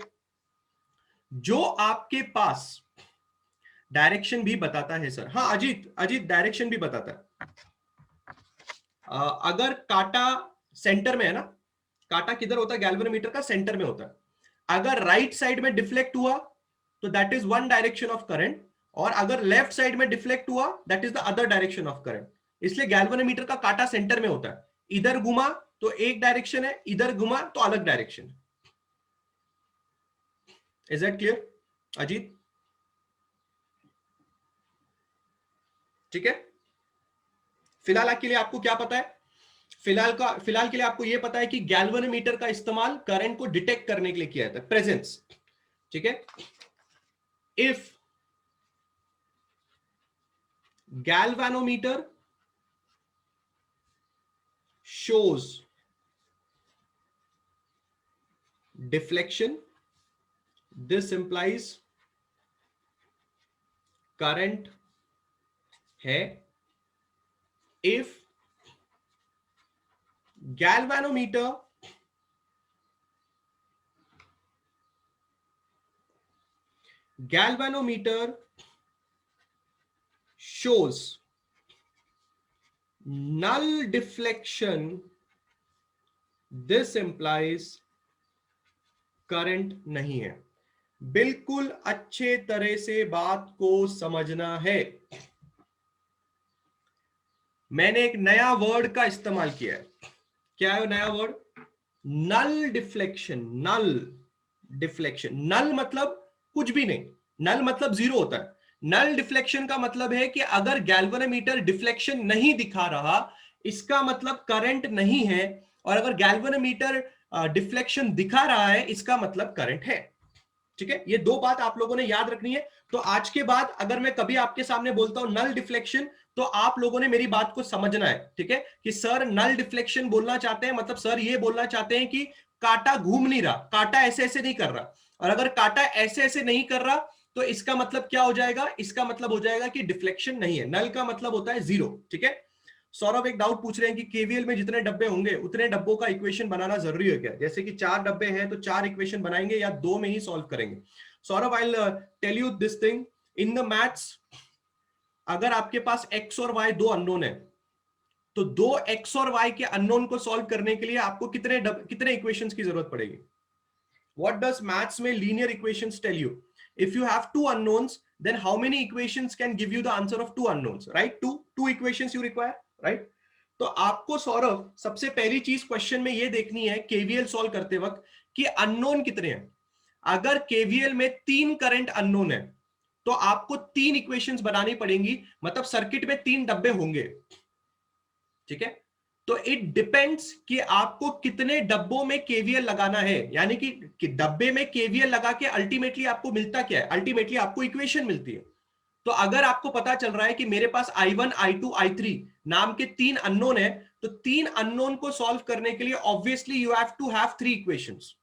जो आपके पास डायरेक्शन भी बताता है सर, हाँ अजीत, अजीत डायरेक्शन भी बताता है। अगर कांटा सेंटर में है ना, कांटा किधर होता है? गैल्वेनोमीटर का सेंटर में होता है। अगर राइट साइड में डिफ्लेक्ट हुआ तो that is one direction of current, और अगर लेफ्ट साइड में डिफ्लेक्ट हुआ that is the other direction of current. इसलिए गैल्वेनोमीटर का कांटा सेंटर में होता है। इधर घुमा तो एक डायरेक्शन है, इधर घुमा तो अलग डायरेक्शन है। Is that clear Ajit? ठीक है। फिलहाल के लिए आपको क्या पता है? फिलहाल के लिए आपको यह पता है कि गैल्वेनोमीटर का इस्तेमाल करंट को डिटेक्ट करने के लिए किया जाता है, प्रेजेंस। ठीक है। If galvanometer shows deflection, this implies current है। if galvanometer shows null deflection, this implies current नहीं है। बिल्कुल अच्छे तरह से बात को समझना है। मैंने एक नया वर्ड का इस्तेमाल किया है। क्या है नया word? Null deflection. Null deflection, null मतलब कुछ भी नहीं, नल मतलब जीरो होता है। नल डिफ्लेक्शन का मतलब है कि अगर गैल्वेनोमीटर डिफ्लेक्शन नहीं दिखा रहा, इसका मतलब करंट नहीं है, और अगर गैल्वेनोमीटर डिफ्लेक्शन दिखा रहा है, इसका मतलब करंट है। ठीक है। ये दो बात आप लोगों ने याद रखनी है। तो आज के बाद अगर मैं कभी आपके सामने बोलता हूं नल डिफ्लेक्शन, तो आप लोगों ने मेरी बात को समझना है। ठीक है, कि सर नल डिफ्लेक्शन बोलना चाहते हैं, मतलब सर ये बोलना चाहते हैं कि कांटा घूम नहीं रहा, कांटा ऐसे ऐसे नहीं कर रहा। और अगर कांटा ऐसे ऐसे नहीं कर रहा तो इसका मतलब क्या हो जाएगा? इसका मतलब हो जाएगा कि डिफ्लेक्शन नहीं है। नल का मतलब होता है जीरो। ठीक है। सौरभ एक डाउट पूछ रहे हैं कि केवीएल में जितने डब्बे होंगे उतने डब्बों का इक्वेशन बनाना जरूरी है क्या? जैसे कि 4 डब्बे हैं तो 4 इक्वेशन बनाएंगे या 2 में ही सॉल्व करेंगे? Saurabh, I will tell you this thing. In the maths अगर आपके पास x और y दो अननोन है, तो दो x और y के अननोन को सॉल्व करने के लिए आपको कितने इक्वेशंस की जरूरत पड़ेगी? व्हाट डज मैथ्स में linear equations tell you? If you have two unknowns, then how many equations can give you the answer of two unknowns? Right, two equations you require, right? तो आपको सौरभ सबसे पहली चीज question में यह देखनी है केवीएल सॉल्व करते वक्त कि अननोन कितने हैं। अगर केवीएल में 3 करंट अननोन है तो आपको 3 इक्वेशंस बनानी पड़ेंगी, मतलब सर्किट में 3 डब्बे होंगे। ठीक है। तो इट डिपेंड्स कि आपको कितने डब्बों में केवीएल लगाना है, यानी कि डब्बे में केवीएल लगा के अल्टीमेटली आपको मिलता क्या है? अल्टीमेटली आपको इक्वेशन मिलती है। तो अगर आपको पता चल रहा है कि मेरे पास I1, I2, I3 नाम के 3 अननोन है, तो 3 अननोन को सॉल्व करने के लिए obviously you have to have 3 equations.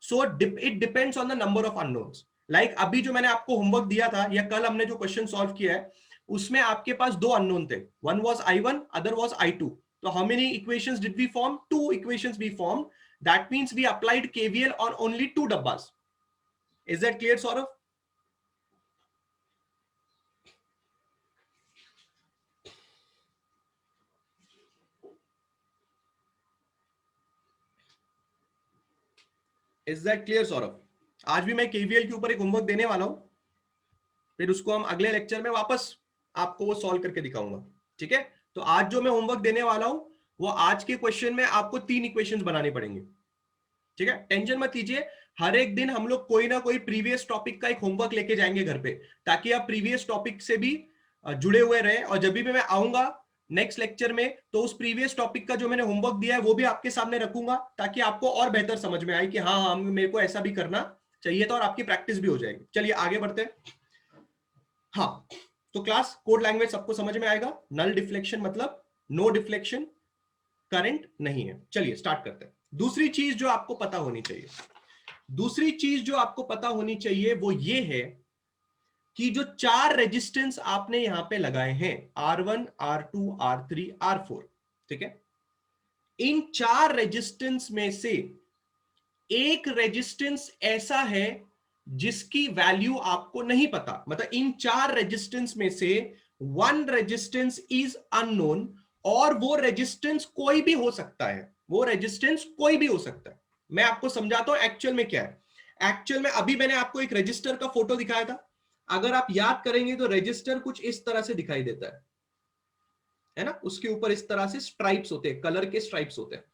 So it depends on the number of unknowns. Like अभी जो मैंने आपको होमवर्क दिया था या कल हमने जो क्वेश्चन सॉल्व किया है, उसमें आपके पास दो अननोन थे, one was I1, other was I2. तो how many equations did we form? Two equations we form. That means we applied KVL on only two डब्बास. Is that clear Saurabh? Is that clear Saurabh? आज भी मैं KVL के ऊपर एक homework देने वाला हूं, फिर उसको हम अगले लेक्चर में वापस आपको वो सॉल्व करके दिखाऊंगा. ठीक है? तो आज जो मैं होमवर्क देने वाला हूं वो आज के क्वेश्चन में आपको 3 इक्वेशंस बनानी पड़ेंगे. ठीक है? टेंशन मत लीजिए, हर एक दिन हम लोग कोई ना कोई प्रीवियस टॉपिक का एक होमवर्क लेके जाएंगे घर पे, ताकि आप प्रीवियस टॉपिक से भी जुड़े हुए रहे, और जब भी मैं आऊंगा नेक्स्ट लेक्चर में तो उस प्रीवियस टॉपिक का जो मैंने होमवर्क दिया है वो भी आपके सामने रखूंगा, ताकि आपको और बेहतर समझ में आए कि हाँ हाँ मेरे को ऐसा भी करना चाहिए था, और आपकी प्रैक्टिस भी हो जाएगी. चलिए आगे बढ़ते हैं. हाँ, तो क्लास कोड लैंग्वेज सबको समझ में आएगा. नल डिफ्लेक्शन मतलब नो डिफ्लेक्शन, करंट नहीं है. चलिए स्टार्ट करते हैं. दूसरी चीज जो आपको पता होनी चाहिए, दूसरी चीज जो आपको पता होनी चाहिए वो ये है कि जो चार रेजिस्टेंस आपने यहां पे लगाए हैं R1, R2, R3, R4, ठीक है, इन चार रेजिस्टेंस में से एक रेजिस्टेंस ऐसा है जिसकी वैल्यू आपको नहीं पता. मतलब इन चार रेजिस्टेंस में से वन रेजिस्टेंस इज अननोन, और वो रेजिस्टेंस कोई भी हो सकता है. वो रेजिस्टेंस कोई भी हो सकता है. मैं आपको समझाता हूं एक्चुअल में क्या है. एक्चुअल में अभी मैंने आपको एक रजिस्टर का फोटो दिखाया था, अगर आप याद करेंगे तो रजिस्टर कुछ इस तरह से दिखाई देता है ना. उसके ऊपर इस तरह से स्ट्राइप्स होते हैं, कलर के स्ट्राइप्स होते हैं.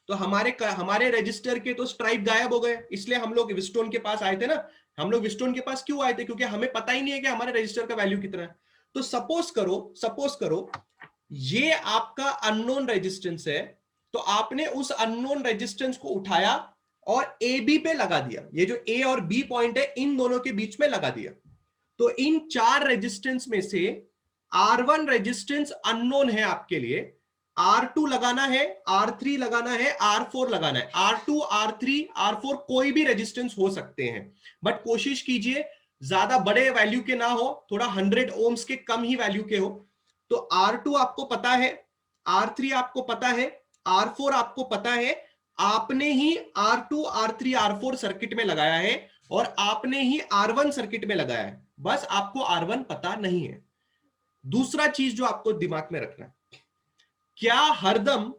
तो हमारे रजिस्टर के तो स्ट्राइप गायब हो गए, इसलिए हम लोग विस्टोन के पास आए थे ना. हम लोग विस्टोन के पास क्यों आए थे? क्योंकि हमें पता ही नहीं है कि हमारे रजिस्टर का वैल्यू कितना है. तो सपोज करो ये आपका अननोन रेजिस्टेंस है, तो आपने उस अननोन रेजिस्टेंस को उठाया और ए बी पे लगा दिया. ये जो ए और बी पॉइंट है इन दोनों के बीच में लगा दिया. तो इन चार रेजिस्टेंस में से R1 रेजिस्टेंस अननोन है आपके लिए, R2 लगाना है, R3 लगाना है, R4 लगाना है. R2, R3, R4 कोई भी रेजिस्टेंस हो सकते हैं, बट कोशिश कीजिए ज्यादा बड़े वैल्यू के ना हो, थोड़ा 100 ओम्स के कम ही वैल्यू के हो. तो R2 आपको पता है, R3 आपको पता है, R4 आपको पता है. आपने ही R2, R3, R4 सर्किट में लगाया है, और आपने ही R1 सर्किट में लगाया है, बस आपको R1 पता नहीं है. दूसरा चीज जो आपको दिमाग में रखना है, क्या हरदम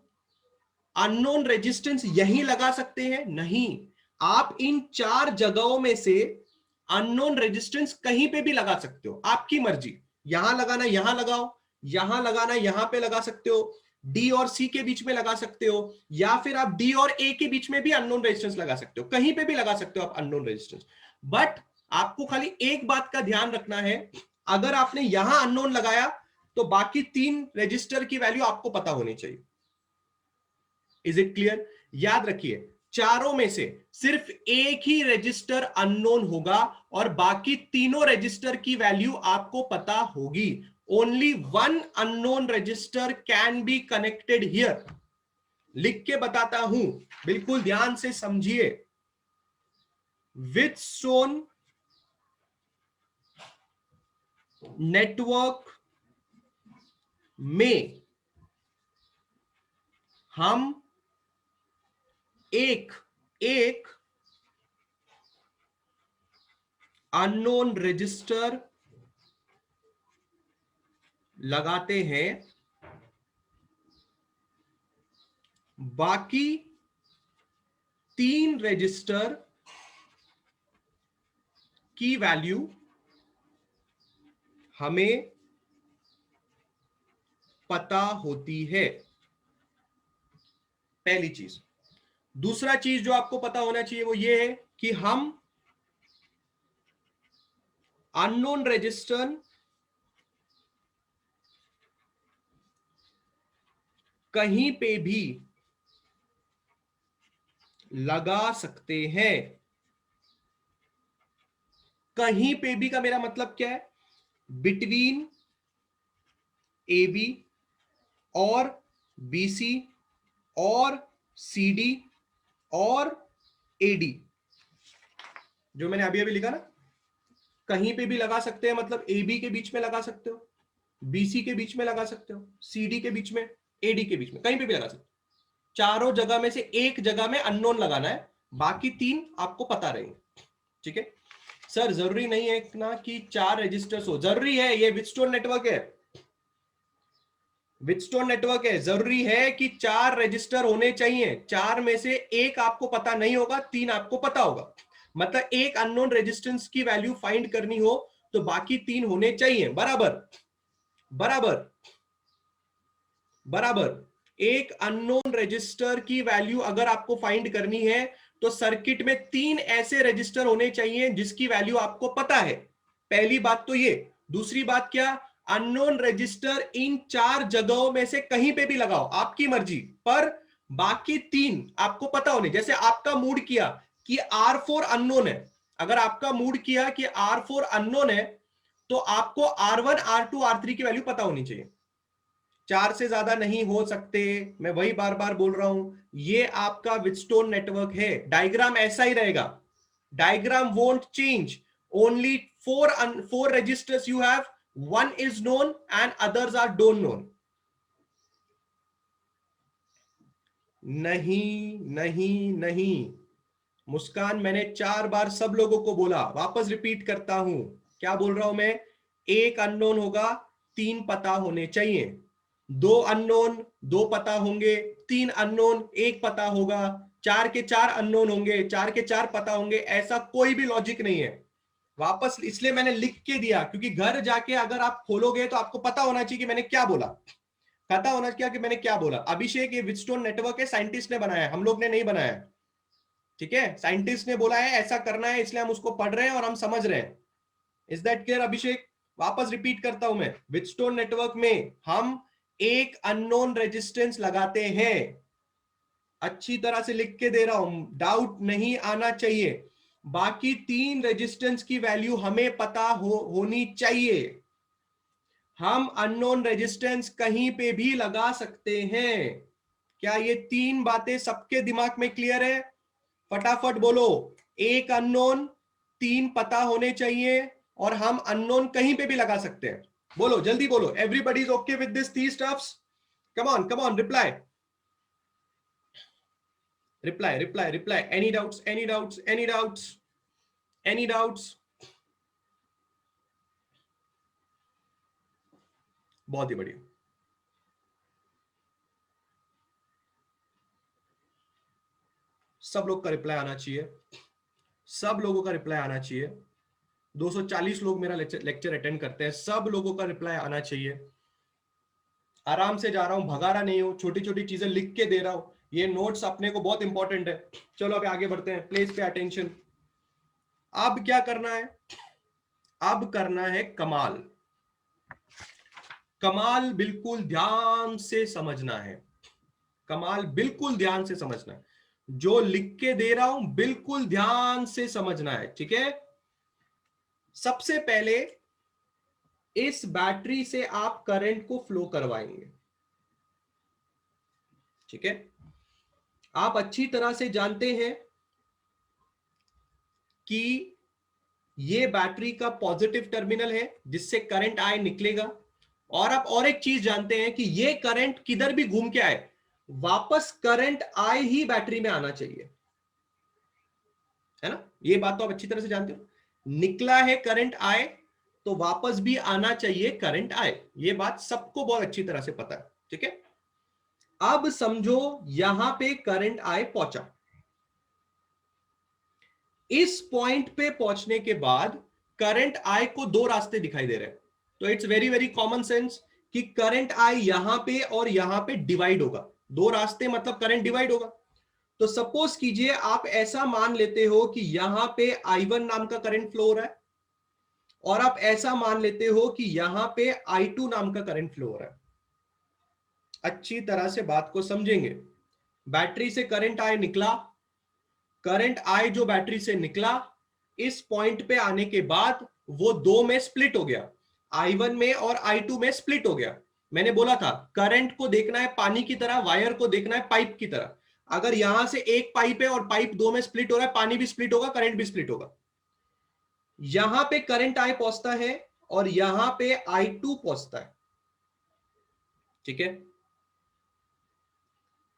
अननोन रेजिस्टेंस यहीं लगा सकते हैं? नहीं. आप इन चार जगहों में से अननोन रेजिस्टेंस कहीं पे भी लगा सकते हो, आपकी मर्जी. यहां लगाना यहां लगाओ, यहां लगाना यहां पे लगा सकते हो, डी और सी के बीच में लगा सकते हो, या फिर आप डी और ए के बीच में भी अननोन रेजिस्टेंस लगा सकते हो. कहीं पे भी लगा सकते हो आप अननोन रेजिस्टेंस. बट आपको खाली एक बात का ध्यान रखना है, अगर आपने यहां अननोन लगाया तो बाकी तीन रजिस्टर की वैल्यू आपको पता होनी चाहिए. Is it clear? याद रखिए, चारों में से सिर्फ एक ही रजिस्टर अननोन होगा और बाकी तीनों रजिस्टर की वैल्यू आपको पता होगी. Only one unknown register can be connected here. लिख के बताता हूं, बिल्कुल ध्यान से समझिए. व्हीटस्टोन नेटवर्क में हम एक अननोन रजिस्टर लगाते हैं, बाकी तीन रजिस्टर की वैल्यू हमें पता होती है. पहली चीज. दूसरा चीज जो आपको पता होना चाहिए वो ये है कि हम अननोन रजिस्टर कहीं पे भी लगा सकते हैं. कहीं पे भी का मेरा मतलब क्या है? बिटवीन ए बी और बी सी और सी डी और ए डी, जो मैंने अभी अभी लिखा ना, कहीं पे भी लगा सकते हैं मतलब ए बी के बीच में लगा सकते हो, बीसी के बीच में लगा सकते हो, सीडी के बीच में, एडी के बीच में, कहीं पे भी लगा सकते हो। चारों जगह में से एक जगह में अननोन लगाना है, बाकी तीन आपको पता रहेंगे। ठीक है सर, जरूरी नहीं है ना कि 4 रजिस्टर्स हो, जरूरी है, ये विटस्टोन नेटवर्क है, विटस्टोन नेटवर्क है, जरूरी है कि 4 रजिस्टर होने चाहिए। 4 में से एक आपको पता नहीं होगा, 3 आपको पता होगा। मतलब एक अननोन रेजिस्टेंस की वैल्यू फाइंड करनी हो तो बाकी 3 होने चाहिए। बराबर बराबर बराबर। एक अननोन रजिस्टर की वैल्यू अगर आपको फाइंड करनी है तो सर्किट में 3 ऐसे रजिस्टर होने चाहिए जिसकी वैल्यू आपको पता है। पहली बात तो ये। दूसरी बात क्या, अननोन रजिस्टर इन 4 जगहों में से कहीं पे भी लगाओ, आपकी मर्जी, पर बाकी 3 आपको पता होने। जैसे आपका मूड किया कि R4 अननोन है, अगर आपका मूड किया कि R4 अननोन है तो आपको R1 R2 R3 की वैल्यू पता होनी चाहिए। 4 से ज्यादा नहीं हो सकते, मैं वही बार बार बोल रहा हूं। ये आपका विटस्टोन नेटवर्क है, डायग्राम ऐसा ही रहेगा, diagram won't change, only 4 registers you have, 1 is known and others are don't known. नहीं नहीं नहीं मुस्कान, मैंने 4 बार सब लोगों को बोला, वापस रिपीट करता हूं। क्या बोल रहा हूं मैं? एक अननोन होगा, 3 पता होने चाहिए। 2 अननोन, 2 पता होंगे। 3 अननोन, 1 पता होगा। 4 के 4 अननोन होंगे, 4 के 4 पता होंगे। ऐसा कोई भी लॉजिक नहीं है। वापस इसलिए मैंने लिख के दिया क्योंकि घर जाके अगर आप खोलोगे तो आपको पता होना चाहिए कि मैंने क्या बोला, पता होना चाहिए कि मैंने क्या बोला। अभिषेक, ये विटस्टोन नेटवर्क है, साइंटिस्ट ने बनाया है, हम लोग ने नहीं बनाया है। ठीक है, साइंटिस्ट ने बोला है ऐसा करना है, इसलिए हम उसको पढ़ रहे हैं और हम समझ रहे हैं। इज दैट क्लियर अभिषेक? वापस रिपीट करता हूं मैं, विटस्टोन नेटवर्क में हम एक अननोन रेजिस्टेंस लगाते हैं। अच्छी तरह से लिख के दे रहा हूं, डाउट नहीं आना चाहिए। बाकी 3 रेजिस्टेंस की वैल्यू हमें पता होनी चाहिए। हम अननोन रेजिस्टेंस कहीं पे भी लगा सकते हैं। क्या ये 3 बातें सबके दिमाग में क्लियर है? फटाफट बोलो। एक अननोन, 3 पता होने चाहिए, और हम अननोन कहीं पे भी लगा सकते हैं। बोलो, जल्दी बोलो। Everybody is okay with this 3 stuffs? Come on, reply reply reply reply. Any doubts, any doubts, any doubts, any doubts? बहुत ही बढ़िया। सब लोग का रिप्लाई आना चाहिए, सब लोगों का रिप्लाई आना चाहिए। 240 लोग मेरा लेक्चर अटेंड करते हैं, सब लोगों का रिप्लाई आना चाहिए। आराम से जा रहा हूं, भगा रहा नहीं हूं, छोटी छोटी चीजें लिख के दे रहा हूं। ये नोट्स अपने को बहुत इंपॉर्टेंट है। चलो अब आगे बढ़ते हैं, प्लीज पे अटेंशन। अब क्या करना है? अब करना है कमाल। कमाल बिल्कुल ध्यान से समझना है, कमाल बिल्कुल ध्यान से समझना है। जो लिख के दे रहा हूं बिल्कुल ध्यान से समझना है। ठीक है, सबसे पहले इस बैटरी से आप करंट को फ्लो करवाएंगे। ठीक है, आप अच्छी तरह से जानते हैं कि ये बैटरी का पॉजिटिव टर्मिनल है जिससे करंट आए निकलेगा। और आप और एक चीज जानते हैं कि ये करंट किधर भी घूम के आए, वापस करंट आए ही बैटरी में आना चाहिए, है ना? ये बात तो आप अच्छी तरह से जानते हो। निकला है करंट आए तो वापस भी आना चाहिए करंट आए, ये बात सबको बहुत अच्छी तरह से पता है। ठीक है, अब समझो यहां पे करंट आए पहुंचा। इस पॉइंट पे पहुंचने के बाद करंट आई को 2 रास्ते दिखाई दे रहे हैं। तो it's very very common sense कि करंट आई यहां पे और यहां पे डिवाइड होगा। 2 रास्ते मतलब करंट डिवाइड होगा। तो सपोज कीजिए आप ऐसा मान लेते हो कि यहां पे I1 नाम का करंट फ्लो हो रहा है, और आप ऐसा मान लेते हो कि यहां पे I2 नाम का करंट फ्लो हो रहा है। अच्छी तरह से बात को समझेंगे। बैटरी से करंट आए निकला, करंट आई जो बैटरी से निकला, इस पॉइंट पे आने के बाद वो 2 में स्प्लिट हो गया, I1 में और I2 में स्प्लिट हो गया। मैंने बोला था करंट को देखना है पानी की तरह, वायर को देखना है पाइप की तरह। अगर यहां से एक पाइप है और पाइप 2 में स्प्लिट हो रहा है, पानी भी स्प्लिट होगा, करंट भी स्प्लिट होगा। यहां पे करंट आई पहुंचता है और यहां पे I2 पहुंचता है। ठीक है,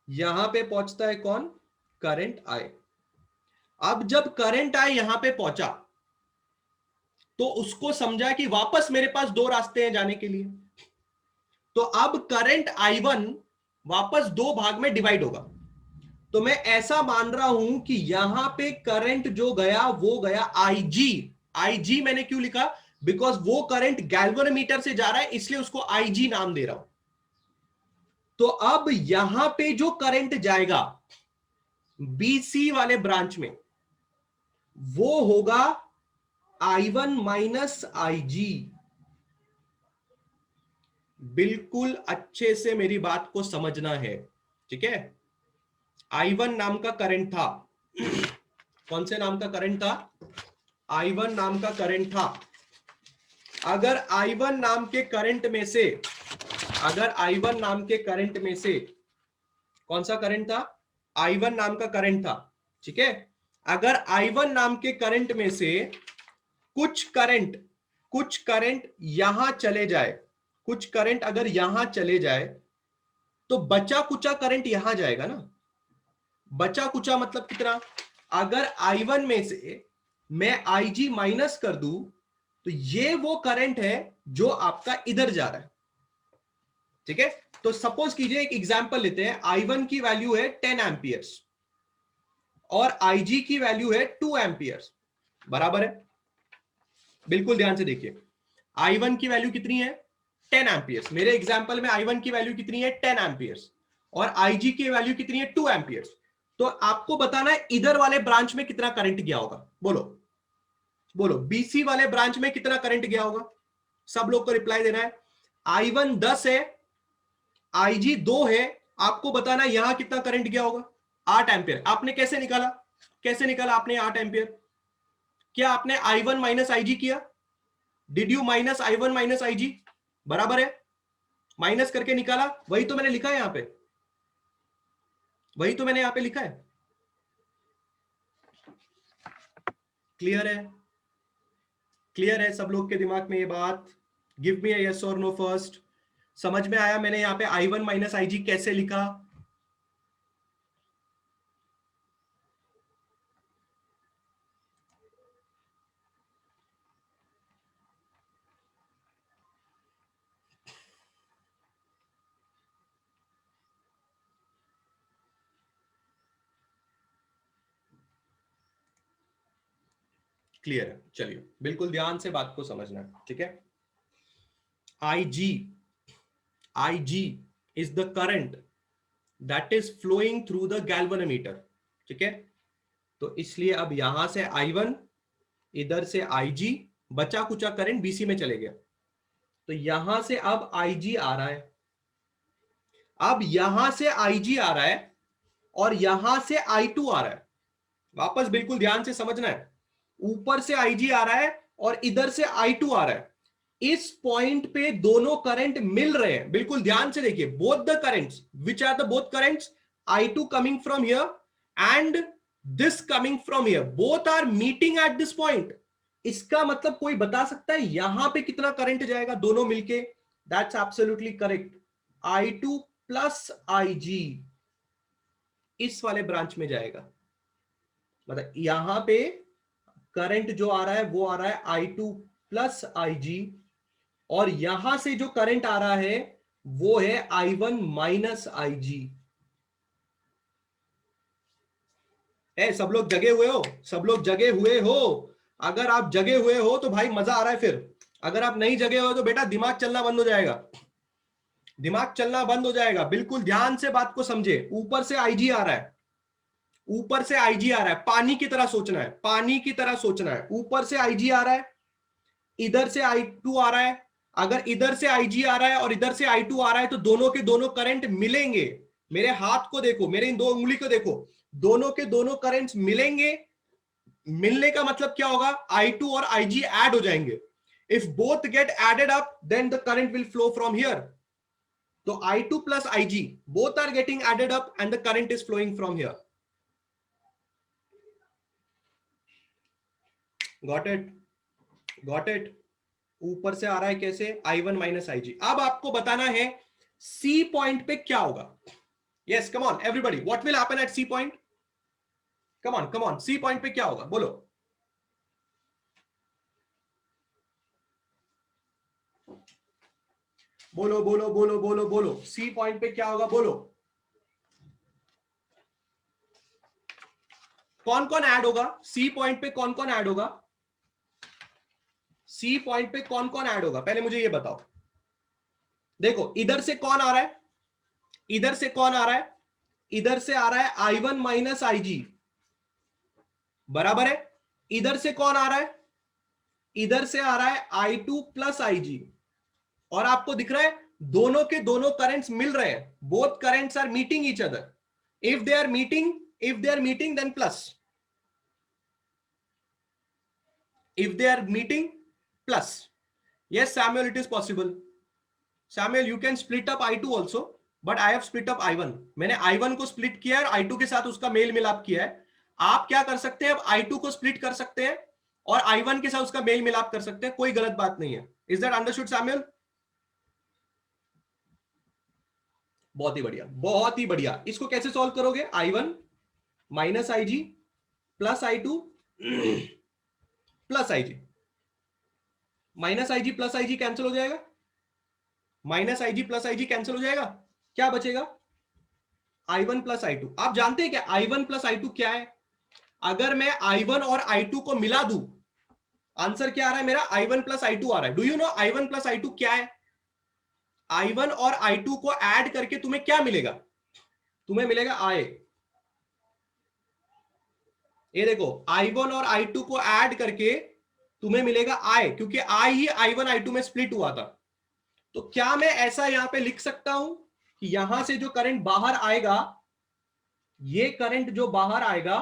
यहां पे पहुंचता है कौन, करंट आई। अब जब करंट आई यहां पे पहुंचा तो उसको समझा कि वापस मेरे पास दो रास्ते हैं जाने के लिए, तो अब करंट I1 वापस दो भाग में डिवाइड होगा। तो मैं ऐसा मान रहा हूं कि यहां पे करंट जो गया वो गया IG। IG मैंने क्यों लिखा, बिकॉज वो करंट गैल्वेनोमीटर से जा रहा है, इसलिए उसको IG नाम दे रहा हूं। तो अब यहां पे जो करंट जाएगा BC वाले ब्रांच में वो होगा I1 माइनस IG। बिल्कुल अच्छे से मेरी बात को समझना है, ठीक है। I1 नाम का करंट था, कौन से नाम का करंट था, I1 नाम का करंट था। अगर I1 नाम के करंट में से, अगर I1 नाम के करंट में से, कौन सा करंट था, I1 नाम का करंट था, ठीक है। अगर I1 नाम के करंट में से कुछ करंट यहां चले जाए, कुछ करंट अगर यहां चले जाए तो बचा कुचा करंट यहां जाएगा ना। बचा कुचा मतलब कितना, अगर I1 में से मैं IG माइनस कर दूं तो ये वो करंट है जो आपका इधर जा रहा है, ठीक है। तो सपोज कीजिए एक एग्जांपल लेते हैं, I1 की वैल्यू है 10 एम्पियर्स और IG की वैल्यू है 2 एम्पियर्स, बराबर है। बिल्कुल ध्यान से देखिए, I1 की वैल्यू कितनी है 10 एम्पियर्स, मेरे एग्जांपल में I1 की वैल्यू कितनी है 10 एम्पियर्स और IG की वैल्यू कितनी है 2 एम्पियर्स। तो आपको बताना है इधर वाले ब्रांच में कितना करंट गया होगा, बोलो बोलो, BC वाले ब्रांच में कितना करंट गया होगा, सब लोग को रिप्लाई देना है। I1 10 है, IG 2 है, आपको बताना है यहां कितना करंट गया होगा, 8 एम्पियर। आपने कैसे निकाला, कैसे निकाला आपने 8 एम्पियर, क्या आपने I1 माइनस IG किया, did you minus I1 minus IG, बराबर है, माइनस करके निकाला, वही तो मैंने लिखा है यहां पे, वही तो मैंने यहां पे लिखा है। क्लियर है, क्लियर है सब लोग के दिमाग में ये बात, give me a yes or no first. समझ में आया मैंने यहां पे I1 माइनस IG कैसे लिखा। क्लियर है, चलिए बिल्कुल ध्यान से बात को समझना है, ठीक है। IG is the current that is flowing through the galvanometer, ठीक है। तो इसलिए अब यहां से I1, इधर से IG, बचा कुचा करंट BC में चले गया, तो यहां से अब IG आ रहा है, अब यहां से IG आ रहा है और यहां से I2 आ रहा है। वापस बिल्कुल ध्यान से समझना है, ऊपर से IG आ रहा है और इधर से I2 आ रहा है। इस पॉइंट पे दोनों करंट मिल रहे हैं, बिल्कुल ध्यान से देखिए, both the currents, which are the both currents, I2 coming from here and this coming from here, both are meeting at this point. इसका मतलब कोई बता सकता है यहां पे कितना करंट जाएगा दोनों मिलके, that's absolutely correct, I2 plus IG इस वाले ब्रांच में जाएगा। मतलब यहां पे करंट जो आ रहा है वो आ रहा है I2 प्लस IG, और यहां से जो करंट आ रहा है वो है I1 माइनस IG। सब लोग जगे हुए हो, सब लोग जगे हुए हो, अगर आप जगे हुए हो तो भाई मजा आ रहा है, फिर अगर आप नहीं जगे हो तो बेटा दिमाग चलना बंद हो जाएगा, दिमाग चलना बंद हो जाएगा। बिल्कुल ध्यान से बात को समझे, ऊपर से IG आ रहा है, ऊपर से IG आ रहा है, पानी की तरह सोचना है, पानी की तरह सोचना है, ऊपर से IG आ रहा है, इधर से I2 आ रहा है। अगर इधर से IG आ रहा है और इधर से I2 आ रहा है तो दोनों के दोनों करंट मिलेंगे। मेरे हाथ को देखो, मेरे इन दो उंगली को देखो, दोनों के दोनों करंट्स मिलेंगे। मिलने का मतलब क्या होगा, I2 और IG ऐड हो जाएंगे। If both get added up then the current will flow from here. तो I2 plus IG both are getting added up and the current is flowing from here. Got it? Got it? ऊपर से आ रहा है कैसे, I1 minus IG। अब आपको बताना है सी पॉइंट पे क्या होगा? Yes, come on everybody, what will happen at C point? Come on, C point पे क्या होगा? बोलो। बोलो बोलो बोलो बोलो बोलो, सी पॉइंट पे क्या होगा? बोलो। कौन कौन ऐड होगा सी पॉइंट पे? कौन कौन ऐड होगा सी पॉइंट पे? कौन कौन ऐड होगा पहले मुझे ये बताओ। देखो इधर से कौन आ रहा है? इधर से कौन आ रहा है? इधर से आ रहा है I1 माइनस IG, बराबर है। इधर से कौन आ रहा है? इधर से आ रहा है I2 प्लस IG। और आपको दिख रहा है दोनों के दोनों करंट्स मिल रहे हैं, both currents are meeting each other. If they are meeting then plus, if they are meeting plus. Yes Samuel, it is possible. Samuel, you can split up I2 also, but I have split up I1. मैंने I1 को split किया है और I2 के साथ उसका mail मिलाप किया है। आप क्या कर सकते हैं? अब I2 को स्प्लिट कर सकते हैं और I1 के साथ उसका मेल मिलाप कर सकते हैं, कोई गलत बात नहीं है। Is that understood Samuel? बहुत ही बढ़िया, बहुत ही बढ़िया। इसको कैसे सॉल्व करोगे? I1 minus IG plus I2 plus IG, minus IG plus IG cancel हो जाएगा, minus IG plus IG cancel हो जाएगा, क्या बचेगा? I1 plus I2। आप जानते हैं क्या I1 प्लस I2 क्या है? अगर मैं I1 और I2 को मिला दूं, आंसर क्या आ रहा है मेरा? I1 प्लस I2 आ रहा है। Do you know I1 plus I2 क्या है? I1 और I2 को ऐड करके तुम्हें क्या मिलेगा? तुम्हें मिलेगा I। ये देखो I1 और I2 को ऐड करके तुम्हें मिलेगा I, क्योंकि I ही I1 I2 में स्प्लिट हुआ था। तो क्या मैं ऐसा यहां पे लिख सकता हूं कि यहां से जो करंट बाहर आएगा, ये करंट जो बाहर आएगा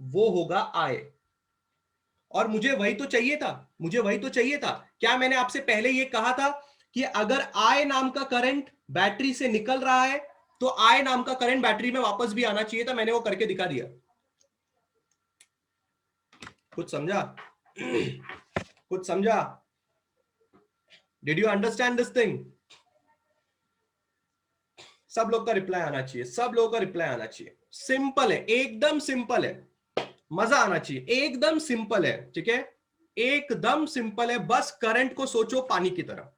वो होगा I। और मुझे वही तो चाहिए था, मुझे वही तो चाहिए था। क्या मैंने आपसे पहले ये कहा था कि अगर I नाम का करंट बैटरी से निकल रहा है तो I नाम का करंट बैटरी में वापस भी आना चाहिए था? मैंने वो करके दिखा दिया। कुछ समझा? कुछ समझा? Did you understand this thing? सब लोग का रिप्लाई आना चाहिए, सब लोगों का रिप्लाई आना चाहिए। सिंपल है, एकदम सिंपल है, मजा आना चाहिए, एकदम सिंपल है। ठीक है, एकदम सिंपल है। बस करंट को सोचो पानी की तरह।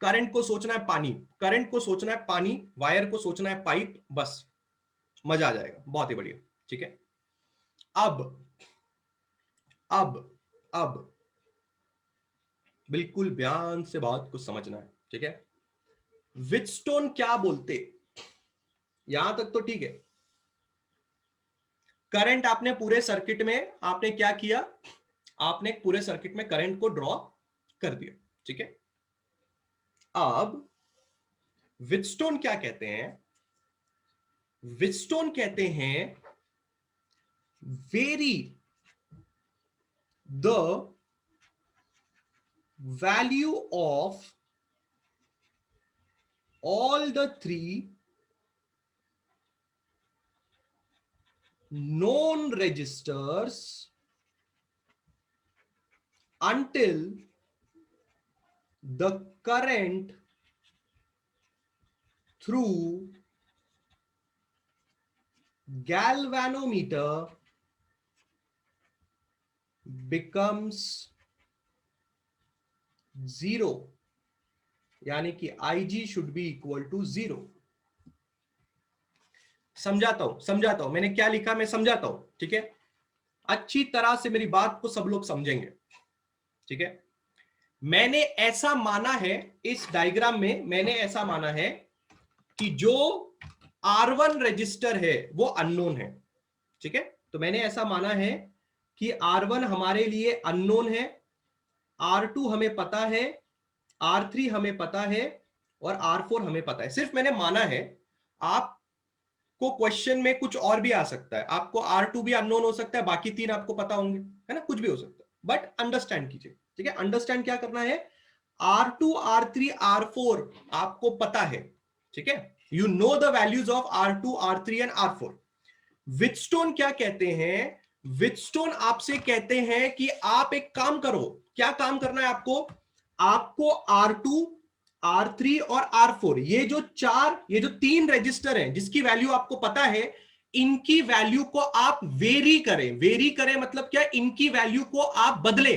करंट को सोचना है पानी, करंट को सोचना है पानी, वायर को सोचना है पाइप, बस मजा आ जाएगा। बहुत ही बढ़िया। ठीक है, अब अब अब बिल्कुल ध्यान से बात को समझना है। ठीक है, व्हीटस्टोन क्या बोलते? यहां तक तो ठीक है। करंट आपने पूरे सर्किट में आपने क्या किया? आपने पूरे सर्किट में करंट को ड्रॉ कर दिया। ठीक है, अब व्हीटस्टोन क्या कहते हैं? व्हीटस्टोन कहते हैं very the value of all the three known resistors until the current through galvanometer becomes zero, यानी कि IG should be equal to 0। समझाता हूं मैंने क्या लिखा, मैं समझाता हूं। ठीक है, अच्छी तरह से मेरी बात को सब लोग समझेंगे। ठीक है, मैंने ऐसा माना है, इस डायग्राम में मैंने ऐसा माना है कि जो R1 रजिस्टर है वो अननोन है। ठीक है, तो मैंने ऐसा माना है कि R1 हमारे लिए अननोन है, R2 हमें पता है, R3 हमें पता है और R4 हमें पता है। सिर्फ मैंने माना है। आपको क्वेश्चन में कुछ और भी आ सकता है, आपको R2 भी अननोन हो सकता है, बाकी तीन आपको पता होंगे, है ना, कुछ भी हो सकता है, बट अंडरस्टैंड कीजिए। ठीक है, अंडरस्टैंड क्या करना है? R2 R3 R4 आपको पता है। ठीक है, you know the values of R2 R3 and R4। Wheatstone क्या कहते हैं? व्हीटस्टोन आपसे कहते हैं कि आप एक काम करो। क्या काम करना है आपको? आपको R2 R3 और R4, ये जो तीन रजिस्टर हैं जिसकी वैल्यू आपको पता है, इनकी वैल्यू को आप वेरी करें मतलब क्या, इनकी वैल्यू को आप बदले,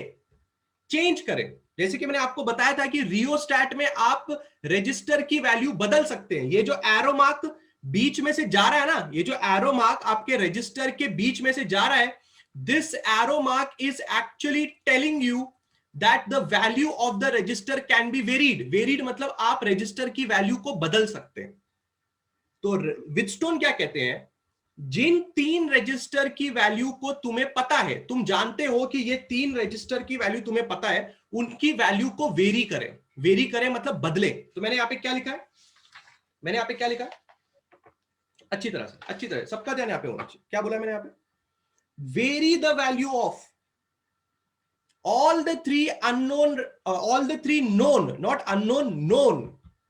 चेंज करें। जैसे कि मैंने आपको बताया था कि रियोस्टैट में आप रजिस्टर की वैल्यू बदल सकते हैं। ये जो एरो मार्क बीच में से जा रहा है ना, ये जो एरो मार्क आपके रजिस्टर के बीच में से जा रहा है, this arrow mark is actually telling you that the value of the register can be varied मतलब आप रजिस्टर की वैल्यू को बदल सकते हैं। तो व्हीटस्टोन क्या कहते हैं, जिन तीन रजिस्टर की वैल्यू को तुम्हें पता है, तुम जानते हो कि ये तीन रजिस्टर की वैल्यू तुम्हें पता है, उनकी वैल्यू को वेरी करें मतलब बदले। तो मैंने यहां पे क्या लिखा है, अच्छी तरह सबका ध्यान यहां पे होना चाहिए। क्या बोला मैंने यहां पे, very the value of all the three unknown all the three known, not unknown, known,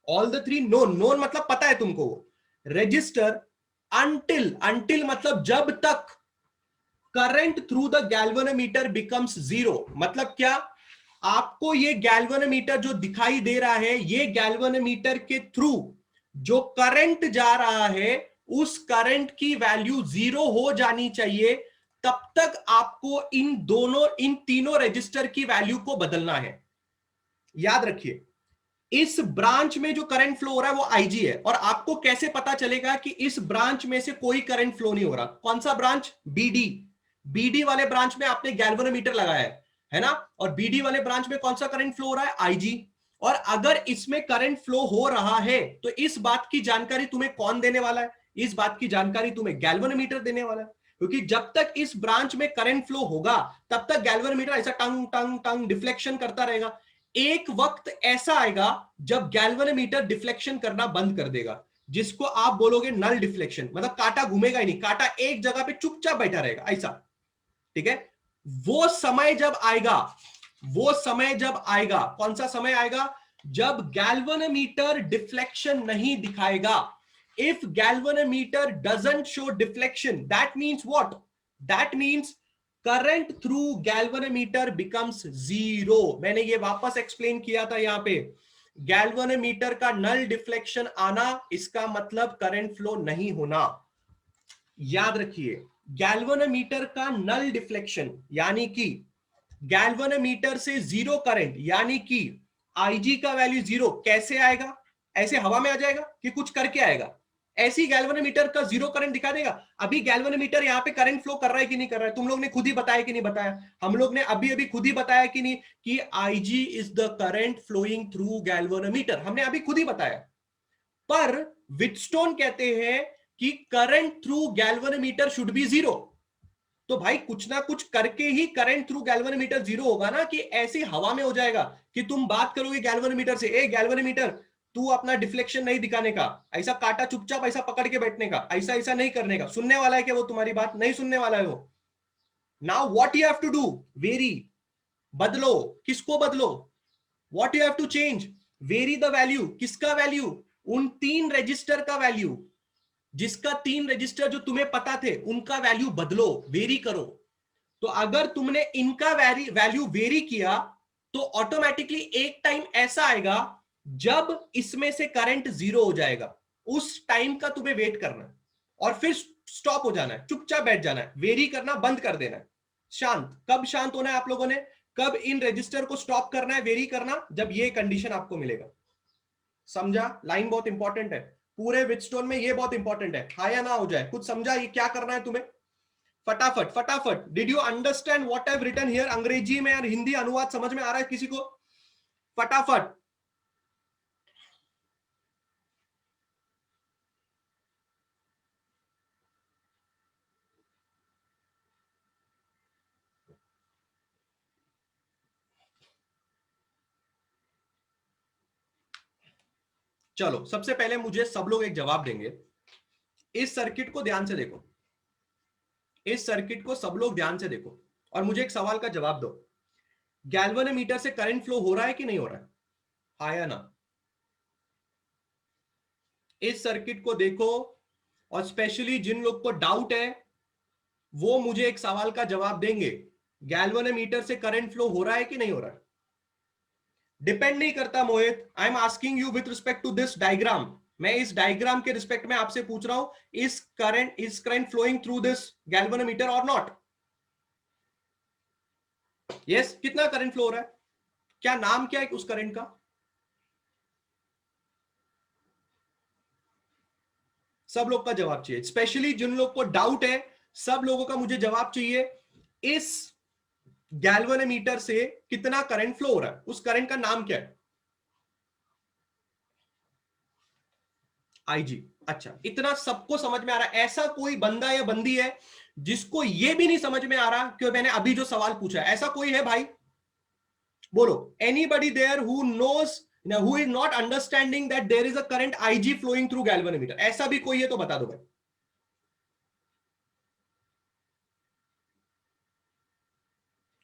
all the three known मतलब पता है तुमको वो रजिस्टर, until मतलब जब तक current through the galvanometer becomes zero. मतलब क्या, आपको ये गैल्वेनोमीटर जो दिखाई दे रहा है, ये गैल्वेनोमीटर के थ्रू जो करंट जा रहा है, उस करंट की वैल्यू जीरो हो जानी चाहिए, तब तक आपको इन तीनों रजिस्टर की वैल्यू को बदलना है। याद रखिए, इस ब्रांच में जो करंट फ्लो हो रहा है वो आईजी है, और आपको कैसे पता चलेगा कि इस ब्रांच में से कोई करंट फ्लो नहीं हो रहा? कौन सा ब्रांच, बीडी वाले ब्रांच में आपने गैल्वेनोमीटर लगाया है ना, और बीडी वाले ब्रांच में कौन सा करंट फ्लो हो रहा है, आईजी। और अगर इसमें करंट फ्लो हो रहा है तो इस बात की जानकारी तुम्हें कौन देने वाला है, इस बात की जानकारी तुम्हें गैल्वेनोमीटर देने वाला है। क्योंकि जब तक इस ब्रांच में करंट फ्लो होगा तब तक गैल्वेनोमीटर ऐसा टंग टंग टंग डिफ्लेक्शन करता रहेगा। एक वक्त ऐसा आएगा जब गैल्वेनोमीटर डिफ्लेक्शन करना बंद कर देगा, जिसको आप बोलोगे नल डिफ्लेक्शन, मतलब कांटा घूमेगा ही नहीं, कांटा एक जगह पे चुपचाप बैठा रहेगा ऐसा। ठीक है, वो समय जब आएगा, कौन सा समय आएगा, जब गैल्वेनोमीटर डिफ्लेक्शन नहीं दिखाएगा। If galvanometer doesn't show deflection, that means what, that means current through galvanometer becomes zero. मैंने ये वापस एक्सप्लेन किया था यहां पे, गैल्वेनोमीटर का नल डिफ्लेक्शन आना, इसका मतलब करंट फ्लो नहीं होना। याद रखिए, गैल्वेनोमीटर का नल डिफ्लेक्शन यानी कि गैल्वेनोमीटर से जीरो करंट, यानी कि आईजी का वैल्यू जीरो कैसे आएगा, ऐसे हवा में आ जाएगा कि कुछ करके आएगा? ऐसी गैल्वेनोमीटर का जीरो करंट दिखा देगा। अभी गैल्वेनोमीटर यहाँ पे करंट फ्लो कर रहा है कि नहीं कर रहा है, तुम लोग ने खुद ही बताया कि नहीं बताया, हम लोग ने अभी अभी खुद ही बताया कि नहीं, कि IG is the current flowing through galvanometer, हमने अभी खुद ही बताया। पर व्हीटस्टोन कहते हैं कि current through galvanometer should be zero. तो भाई कुछ ना कुछ करके ही करंट थ्रू गैल्वेनोमीटर जीरो होगा ना, कि ऐसी हवा में हो जाएगा कि तुम बात करोगे गैल्वेनोमीटर से, ए गैल्वेनोमीटर तू अपना डिफ्लेक्शन नहीं दिखाने का, ऐसा काटा चुपचाप ऐसा पकड़ के बैठने का, ऐसा ऐसा नहीं करने का, सुनने वाला है क्या वो तुम्हारी बात? नहीं सुनने वाला है वो। Now what you have to do, vary, बदलो। किसको बदलो, what you have to change, vary the value. किसका वैल्यू, उन तीन रजिस्टर का वैल्यू, जिसका तीन रजिस्टर जो तुम्हें पता थे उनका वैल्यू बदलो, वेरी करो। तो अगर तुमने इनका वैल्यू वेरी किया तो ऑटोमेटिकली एक टाइम ऐसा आएगा जब इसमें से करंट जीरो हो जाएगा। उस टाइम का तुम्हें वेट करना है और फिर स्टॉप हो जाना है, चुपचाप बैठ जाना है, वेरी करना बंद कर देना है, शांत। कब शांत होना है आप लोगों ने, कब इन रजिस्टर को स्टॉप करना है, वेरी करना, जब ये कंडीशन आपको मिलेगा। समझा? लाइन बहुत इंपॉर्टेंट है, पूरे व्हीटस्टोन में ये बहुत इंपॉर्टेंट है, हाँ या ना हो जाए। कुछ समझा ये क्या करना है तुम्हें? फटाफट फटाफट, did you understand what I have written here? अंग्रेजी में और हिंदी अनुवाद समझ में आ रहा है किसी को? फटाफट। चलो, सबसे पहले मुझे सब लोग एक जवाब देंगे। इस सर्किट को ध्यान से देखो, इस सर्किट को सब लोग ध्यान से देखो और मुझे एक सवाल का जवाब दो। गैल्वेनोमीटर से करंट फ्लो हो रहा है कि नहीं हो रहा है, हाँ या ना? इस सर्किट को देखो, और स्पेशली जिन लोग को डाउट है वो मुझे एक सवाल का जवाब देंगे, गैल्वेनोमीटर से करंट फ्लो हो रहा है कि नहीं हो रहा है? डिपेंड नहीं करता Mohit, I am asking you with respect to this diagram, मैं इस डायग्राम के रिस्पेक्ट में आपसे पूछ रहा हूं, is current flowing through this galvanometer और नॉट? यस, कितना करंट फ्लो हो रहा है, क्या नाम क्या है उस करंट का? सब लोग का जवाब चाहिए, स्पेशली जिन लोग को डाउट है, सब लोगों का मुझे जवाब चाहिए। इस गैल्वेनोमीटर से कितना करंट फ्लो हो रहा है, उस करंट का नाम क्या है? आईजी। अच्छा, इतना सबको समझ में आ रहा है? ऐसा कोई बंदा या बंदी है जिसको ये भी नहीं समझ में आ रहा कि मैंने अभी जो सवाल पूछा है? ऐसा कोई है भाई? बोलो, anybody there who knows, who is not understanding that there is a current IG flowing through galvanometer? ऐसा भी कोई है तो बता दो भाई।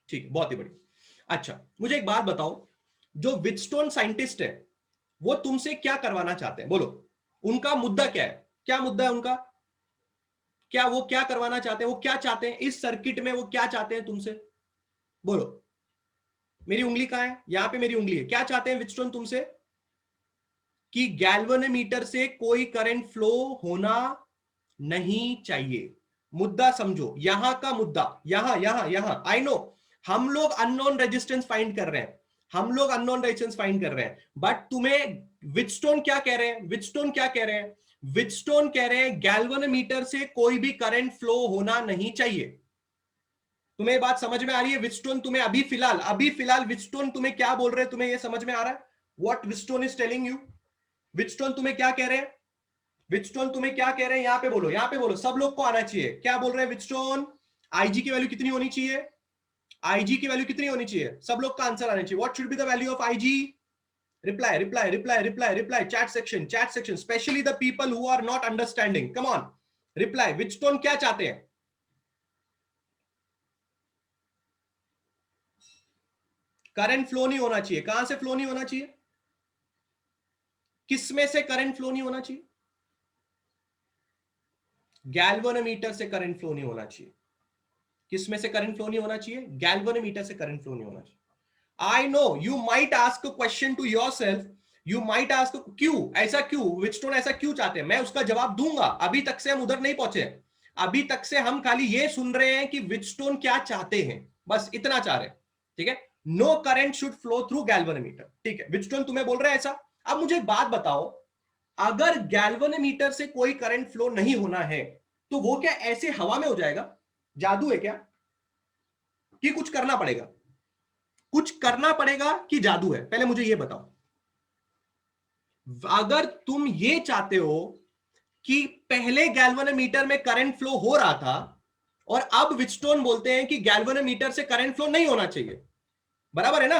ठीक, बहुत ही बढ़िया। अच्छा, मुझे एक बात बताओ, जो विटस्टोन साइंटिस्ट है वो तुमसे क्या करवाना चाहते हैं? बोलो, उनका मुद्दा क्या है? क्या मुद्दा है उनका? क्या वो क्या करवाना चाहते हैं? वो क्या चाहते हैं इस सर्किट में? वो क्या चाहते हैं तुमसे? बोलो। मेरी उंगली कहां है? यहां पे मेरी उंगली है। क्या चाहते हैं विटस्टोन तुमसे? कि गैल्वेनोमीटर से कोई करंट फ्लो होना नहीं चाहिए। मुद्दा समझो, यहां का मुद्दा, यहां यहां यहां, आई नो हम लोग अननोन रेजिस्टेंस फाइंड कर रहे हैं, हम लोग अननोन रेजिस्टेंस फाइंड कर रहे हैं, बट तुम्हें विटस्टोन क्या कह रहे हैं? विटस्टोन क्या कह रहे हैं? विटस्टोन कह रहे हैं गैल्वेनोमीटर से कोई भी करंट फ्लो होना नहीं चाहिए। तुम्हें बात समझ में आ रही है? विटस्टोन तुम्हें अभी फिलहाल विटस्टोन तुम्हें क्या बोल रहे हैं? तुम्हें यह समझ में आ रहा है what Wheatstone is telling you? Wheatstone तुम्हें क्या कह रहे हैं? विटस्टोन तुम्हें क्या कह रहे हैं? यहां पे बोलो, यहां पे बोलो, सब लोग को आना चाहिए। क्या बोल रहे हैं विटस्टोन? आईजी की वैल्यू कितनी होनी चाहिए? आईजी की वैल्यू कितनी होनी चाहिए? सब लोग का आंसर आना चाहिए। What should be the value of IG? Reply reply reply reply reply, chat section, specially the people who are not understanding, come on reply. Wheatstone क्या चाहते हैं? करंट फ्लो नहीं होना चाहिए। कहां से फ्लो नहीं होना चाहिए? किस में से करंट फ्लो नहीं होना चाहिए? गैल्वेनोमीटर से करंट फ्लो नहीं होना चाहिए। किस में से करंट फ्लो नहीं होना चाहिए? गैल्वेनोमीटर से करंट फ्लो नहीं होना चाहिए। I know you might ask a question to yourself, you might ask क्यों, ऐसा क्यों, विटस्टोन ऐसा क्यों चाहते हैं? मैं उसका जवाब दूंगा। अभी तक से हम उधर नहीं पहुंचे, अभी तक से हम खाली ये सुन रहे हैं कि विटस्टोन क्या चाहते हैं, बस इतना चाह रहे हैं। ठीक है, no current should flow through galvanometer. ठीक है, विटस्टोन तुम्हें बोल रहे हैं ऐसा। अब मुझे एक बात बताओ, अगर गैल्वेनोमीटर से कोई करंट फ्लो नहीं होना है तो वो क्या ऐसे हवा में हो जाएगा? जादू है क्या कि कुछ करना पड़ेगा? कुछ करना पड़ेगा कि जादू है? पहले मुझे ये बताओ। अगर तुम ये चाहते हो कि पहले गैल्वेनोमीटर में करंट फ्लो हो रहा था और अब विटस्टोन बोलते हैं कि गैल्वेनोमीटर से करंट फ्लो नहीं होना चाहिए, बराबर है ना?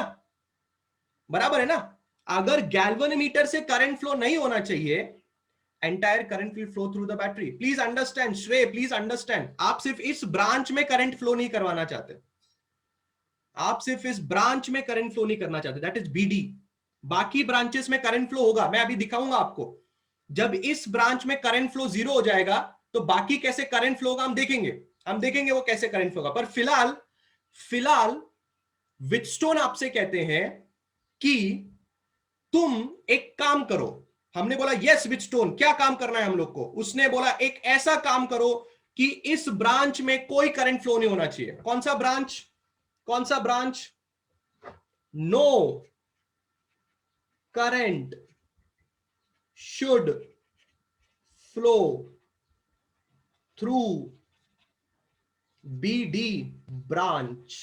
बराबर है ना? अगर गैल्वेनोमीटर से करंट फ्लो नहीं होना चाहिए, entire current will flow through the battery. Please understand श्रेय, प्लीज अंडरस्टैंड, आप सिर्फ इस ब्रांच में करंट फ्लो नहीं करवाना चाहते, आप सिर्फ इस ब्रांच में करंट फ्लो नहीं करना चाहते, दैट इज बीडी। बाकी ब्रांचेस में करंट फ्लो होगा, मैं अभी दिखाऊंगा आपको। जब इस ब्रांच में करंट फ्लो 0 हो जाएगा तो बाकी कैसे करंट फ्लो होगा हम देखेंगे, हम देखेंगे वो कैसे करंट फ्लो होगा। पर फिलहाल, फिलहाल विटस्टोन आपसे कहते हैं कि तुम एक काम करो। हमने बोला यस विटस्टोन, क्या काम करना है हम लोग को? उसने बोला एक ऐसा काम करो कि इस ब्रांच में कोई करंट फ्लो नहीं होना चाहिए। कौन सा ब्रांच? कौन सा branch? No current should flow through BD branch.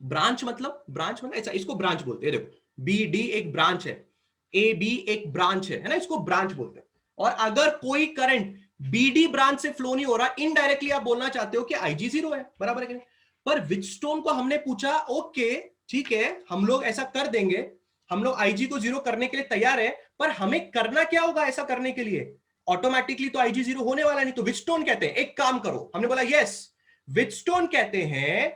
Branch मतलब ऐसा, इसको ब्रांच बोलते हैं। देखो, बी डी एक ब्रांच है, ए बी एक ब्रांच है ना, इसको ब्रांच बोलते हैं। और अगर कोई करंट बीडी ब्रांच से फ्लो नहीं हो रहा, इनडायरेक्टली आप बोलना चाहते हो कि आईजी 0 है, बराबर है कि नहीं? पर विटस्टोन को हमने पूछा ओके ठीक है, हम लोग ऐसा कर देंगे, हम लोग आईजी को 0 करने के लिए तैयार है, पर हमें करना क्या होगा ऐसा करने के लिए? ऑटोमेटिकली तो आईजी 0 होने वाला नहीं। तो विटस्टोन कहते हैं एक काम करो। हमने बोला यस। विटस्टोन कहते हैं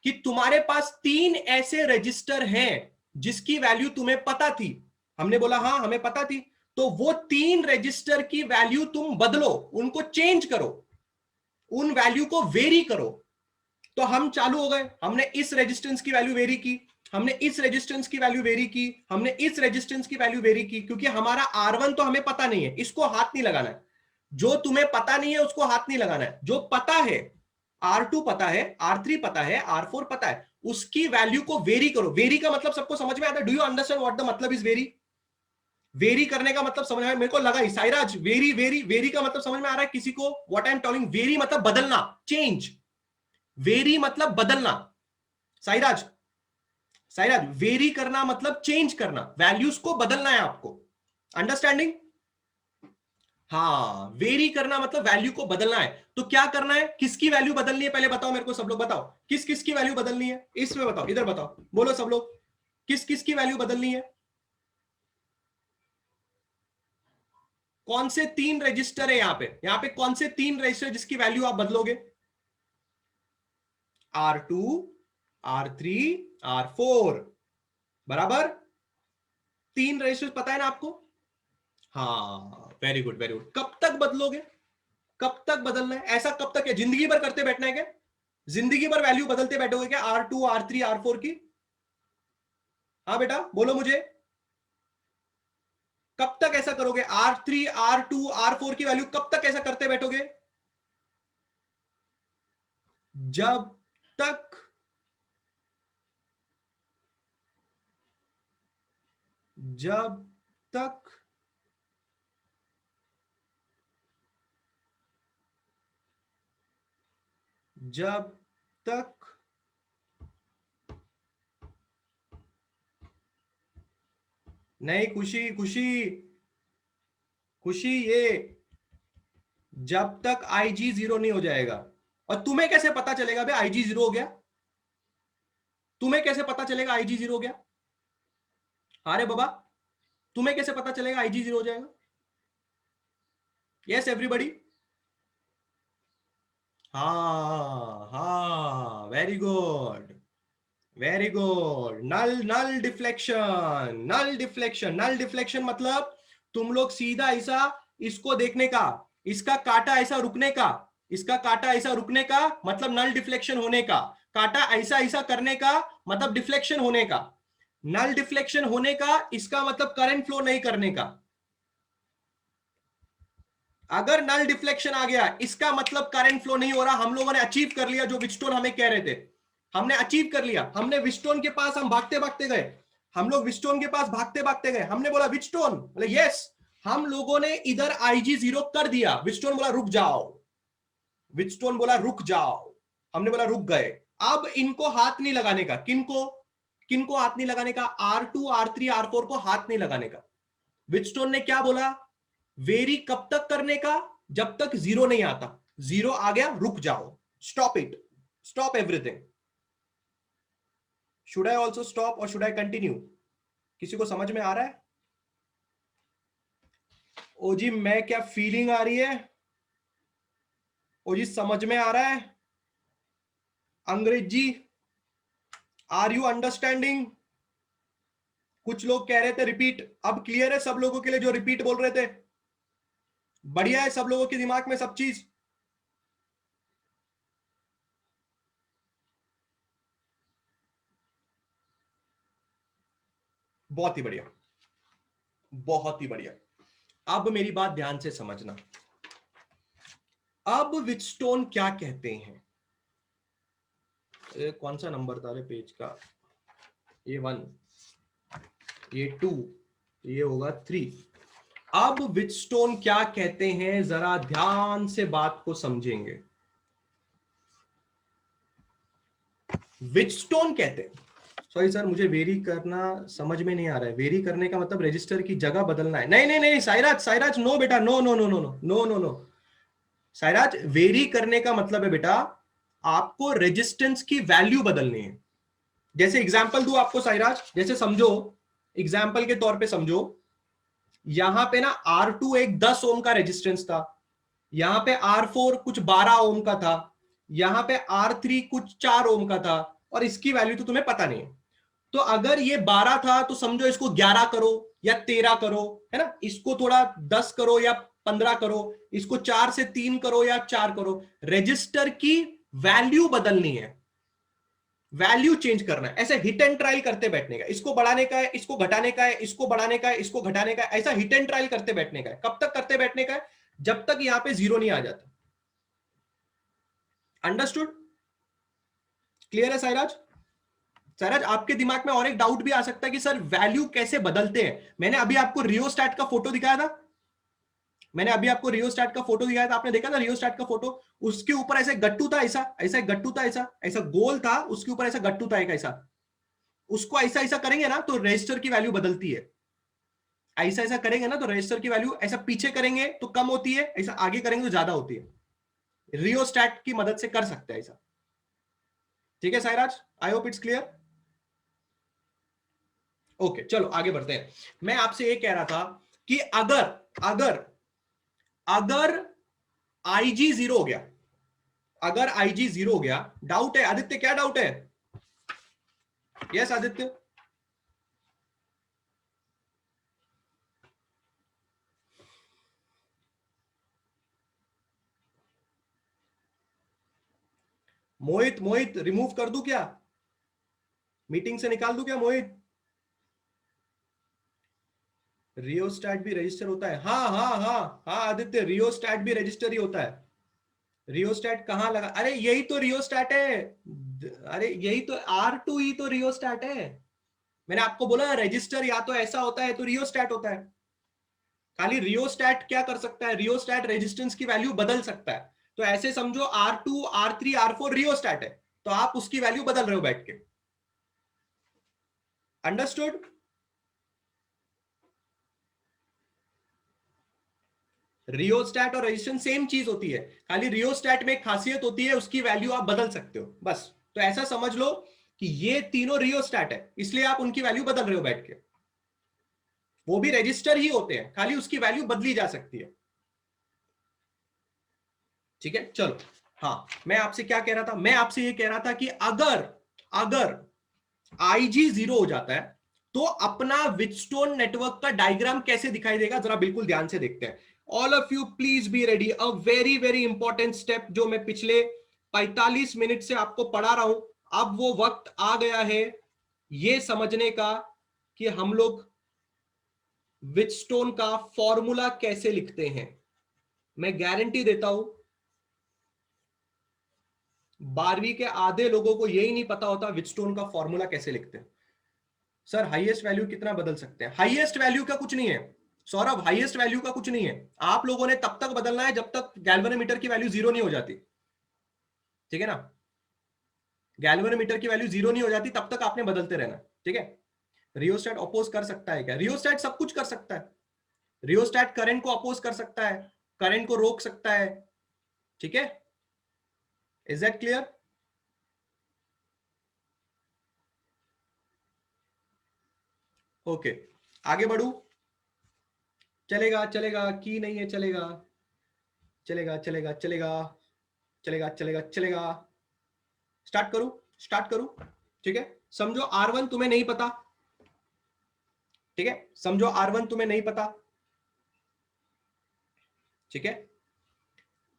कि तुम्हारे पास 3 ऐसे रजिस्टर हैं जिसकी वैल्यू तुम्हें पता थी। हमने बोला हाँ हमें पता थी। तो वो 3 रजिस्टर की वैल्यू तुम बदलो, उनको चेंज करो, उन वैल्यू को वेरी करो। तो हम चालू हो गए, हमने इस रेजिस्टेंस की वैल्यू वेरी की, हमने इस रेजिस्टेंस की वैल्यू वेरी की, हमने इस रेजिस्टेंस की वैल्यू वेरी की, क्योंकि हमारा R1 तो हमें पता नहीं है, इसको हाथ नहीं लगाना है। जो तुम्हें पता नहीं है उसको हाथ नहीं लगाना है। जो पता है, R2 पता है, R3 पता है, R4 पता है, उसकी वैल्यू को वेरी करो। वेरी का मतलब सबको समझ में आता है? Do you understand what the मतलब इज वेरी? वेरी करने का मतलब समझ में, मेरे को लगा साइराज वेरी वेरी वेरी का मतलब समझ में आ रहा है किसी को? What I am tolling, very मतलब बदलना, चेंज। वेरी मतलब बदलना। साइराज, साइराज वेरी करना मतलब चेंज करना, वैल्यूज को बदलना है आपको। अंडरस्टैंडिंग? हाँ, वेरी करना मतलब वैल्यू को बदलना है। तो क्या करना है, किसकी वैल्यू बदलनी है पहले बताओ मेरे को, सब लोग बताओ किस किस की वैल्यू बदलनी है, इसमें बताओ, इधर बताओ, बोलो सब लोग किस किस की वैल्यू बदलनी है। कौन से तीन रजिस्टर है यहां पे कौन से तीन रजिस्टर जिसकी वैल्यू आप बदलोगे? R2, R3, R4, बराबर। तीन रजिस्टर पता है ना आपको? हाँ, वेरी गुड वेरी गुड। कब तक बदलोगे? कब तक बदलना है? ऐसा कब तक है? जिंदगी भर करते बैठना है क्या? जिंदगी भर वैल्यू बदलते बैठोगे क्या R2, R3, R4 की? हाँ बेटा बोलो मुझे, कब तक ऐसा करोगे? R3, R2, R4 की वैल्यू कब तक ऐसा करते बैठोगे? जब तक, जब तक जब तक नहीं, खुशी खुशी खुशी, ये जब तक IG जीरो नहीं हो जाएगा। और तुम्हें कैसे पता चलेगा भाई IG जीरो हो गया? तुम्हें कैसे पता चलेगा IG जीरो हो गया? अरे बाबा, तुम्हें कैसे पता चलेगा IG जीरो हो जाएगा? Yes everybody. हाँ हाँ, very good very good. Null null deflection, null deflection, null deflection मतलब तुम लोग सीधा ऐसा इसको देखने का, इसका काटा ऐसा रुकने का, इसका काटा ऐसा रुकने का मतलब नल डिफ्लेक्शन होने का, काटा ऐसा ऐसा करने का मतलब डिफ्लेक्शन होने का। नल डिफ्लेक्शन होने का इसका मतलब करंट फ्लो नहीं करने का। अगर नल डिफ्लेक्शन आ गया इसका मतलब करंट फ्लो नहीं हो रहा, हम लोगों ने अचीव कर लिया जो विटस्टोन हमें कह रहे थे। हमने अचीव कर लिया, हमने विटस्टोन के पास हम भागते भागते गए, हम लोग विटस्टोन के पास भागते भागते गए, हमने बोला विटस्टोन, बोले यस, हम लोगों ने इधर IG जीरो कर दिया, विटस्टोन बोला रुक जाओ, विटस्टोन बोला रुक जाओ, हमने बोला रुक गए। अब इनको हाथ नहीं लगाने का, किनको किनको हाथ नहीं लगाने का? R2, R3, R4 को हाथ नहीं लगाने का। विटस्टोन ने क्या बोला? वेरी कब तक करने का? जब तक जीरो नहीं आता, जीरो आ गया रुक जाओ, stop it, stop everything. Should I also stop और शुड आई कंटिन्यू? किसी को समझ में आ रहा है? ओ जी, मैं क्या फीलिंग आ रही है? ओ जी, समझ में आ रहा है? अंग्रेजी, आर यू अंडरस्टैंडिंग? कुछ लोग कह रहे थे रिपीट, अब क्लियर है सब लोगों के लिए जो रिपीट बोल रहे थे? बढ़िया है सब लोगों के दिमाग में सब चीज? बहुत ही बढ़िया, बहुत ही बढ़िया। अब मेरी बात ध्यान से समझना। अब विटस्टोन क्या कहते हैं? कौन सा नंबर था पेज का? ये 1, ये 2, ये होगा 3। अब विटस्टोन क्या कहते हैं, जरा ध्यान से बात को समझेंगे। विटस्टोन कहते हैं, सॉरी सर मुझे वेरी करना समझ में नहीं आ रहा है। वेरी करने का मतलब रजिस्टर की जगह बदलना है? नहीं नहीं नहीं साइराज, साइराज नो बेटा, no no no no no no no no. Sairaj, vary करने का मतलब है बेटा आपको रेजिस्टेंस की वैल्यू बदलनी है। जैसे एग्जांपल दूं आपको साइराज, जैसे समझो, एग्जांपल के तौर पे समझो, यहां पे ना R2 एक 10 ओम का रेजिस्टेंस था, यहां पे R4 कुछ 12 ओम का था, यहां पे R3 कुछ 4 ओम का था, और इसकी वैल्यू तो तुम्हें पता नहीं है। तो अगर ये 12 था तो समझो इसको 11 करो या 13 करो, है ना, इसको थोड़ा 10 करो या 15 करो, इसको 4 से 3 करो या 4 करो, रजिस्टर की वैल्यू बदलनी है। वैल्यू चेंज करना है, ऐसे हिट एंड ट्रायल करते बैठने का, इसको बढ़ाने का है, इसको घटाने का है, इसको बढ़ाने का है, इसको घटाने का है, ऐसा हिट एंड ट्रायल करते बैठने का है। कब तक करते बैठने का है? जब तक यहां पे जीरो नहीं आ जाता। अंडरस्टूड? क्लियर है साइराज? साइराज, आपके दिमाग में और एक डाउट भी आ सकता है कि सर वैल्यू कैसे बदलते हैं। मैंने अभी आपको रियोस्टैट का फोटो दिखाया था, मैंने अभी आपको रियोस्टैट का फोटो दिखाया था, आपने देखा था रियोस्टैट का फोटो? उसके ऊपर ऐसे गट्टू था, ऐसा ऐसा एक गट्टू था, ऐसा ऐसा गोल था, उसके ऊपर ऐसा गट्टू था एक ऐसा। उसको ऐसा ऐसा करेंगे ना तो रजिस्टर की वैल्यू बदलती है। ऐसा ऐसा करेंगे ना तो रजिस्टर की वैल्यू, ऐसा पीछे करेंगे तो कम होती है, ऐसा आगे करेंगे तो ज्यादा होती है। रियोस्टैट की मदद से कर सकते हैं ऐसा। ठीक है Sairaj, I hope it's clear. Okay चलो आगे बढ़ते हैं। मैं आपसे ये कह रहा था कि अगर अगर अगर आईजी जीरो हो गया, अगर आईजी जीरो हो गया, डाउट है आदित्य? क्या डाउट है? यस आदित्य। मोहित, मोहित रिमूव कर दूं क्या? मीटिंग से निकाल दूं क्या मोहित? रियोस्टैट भी रजिस्टर होता है? हाँ हाँ हाँ हाँ आदित्य, रियोस्टैट भी रजिस्टर ही होता है। रियोस्टैट कहाँ लगा? अरे यही तो रियोस्टैट है। अरे यही तो R2 ही तो रियोस्टैट है। मैंने आपको बोला रजिस्टर या तो ऐसा होता है तो रियोस्टैट होता है। खाली रियोस्टैट क्या कर सकता है? रियोस्टैट रेजिस्टेंस की वैल्यू बदल सकता है। तो ऐसे समझो R2 R3 R4 रियोस्टैट है, तो आप उसकी वैल्यू बदल रहे हो बैठ के। अंडरस्टूड? रियोस्टैट और रेजिस्टेंस सेम चीज होती है, खाली रियोस्टैट में एक खासियत होती है, उसकी वैल्यू आप बदल सकते हो बस। तो ऐसा समझ लो कि ये तीनों रियोस्टैट है, इसलिए आप उनकी वैल्यू बदल रहे हो बैठ के। वो भी रजिस्टर ही होते हैं, खाली उसकी वैल्यू बदली जा सकती है। ठीक है चलो। हाँ मैं आपसे क्या कह रहा था? मैं आपसे ये कह रहा था कि अगर अगर आईजी जीरो हो जाता है तो अपना विटस्टोन नेटवर्क का डायग्राम कैसे दिखाई देगा, जरा बिल्कुल ध्यान से देखते हैं। All of you please be ready, a very very important step जो मैं पिछले 45 मिनट से आपको पढ़ा रहा हूं। अब वो वक्त आ गया है ये समझने का कि हम लोग विटस्टोन का फॉर्मूला कैसे लिखते हैं। मैं गारंटी देता हूं 12वीं के आधे लोगों को यही नहीं पता होता विटस्टोन का फॉर्मूला कैसे लिखते हैं। सर हाईएस्ट वैल्यू कितना बदल सकते हैं? हाईएस्ट वैल्यू का कुछ नहीं है सौरभ, हाईएस्ट वैल्यू का कुछ नहीं है। आप लोगों ने तब तक बदलना है जब तक गैल्वेनोमीटर की वैल्यू जीरो नहीं हो जाती। ठीक है ना? गैल्वेनोमीटर की वैल्यू जीरो नहीं हो जाती तब तक आपने बदलते रहना। ठीक है? रियोस्टैट अपोज कर सकता है क्या? रियोस्टैट सब कुछ कर सकता है। रियोस्टैट करंट को अपोज कर सकता है, करंट को रोक सकता है। ठीक है? Is that clear? ओके आगे बढ़ू? चलेगा चलेगा की नहीं है? चलेगा चलेगा चलेगा चलेगा चलेगा चलेगा चलेगा। स्टार्ट करूं? स्टार्ट करूं? ठीक है समझो R1 तुम्हें नहीं पता। ठीक है समझो R1 तुम्हें नहीं पता। ठीक है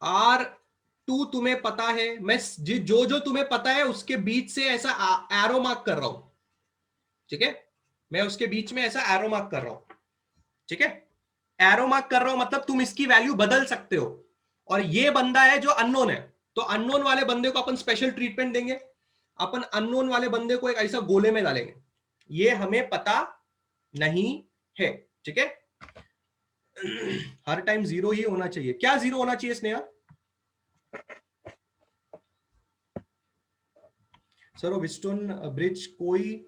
R2 तुम्हें पता है। मैं जो जो तुम्हें पता है उसके बीच से ऐसा एरो मार्क कर रहा हूं। ठीक है मैं उसके बीच में ऐसा एरो मार्क कर रहा हूं। ठीक है एरो मार्क कर रहा हूं मतलब तुम इसकी वैल्यू बदल सकते हो। और ये बंदा है जो अननोन है, तो अननोन वाले बंदे को अपन स्पेशल ट्रीटमेंट देंगे। अपन अननोन वाले बंदे को एक ऐसा गोले में डालेंगे, ये हमें पता नहीं है। ठीक है हर टाइम जीरो ही होना चाहिए। क्या जीरो होना चाहिए स्नेहा? सर वो विस्टोन ब्रिज कोई,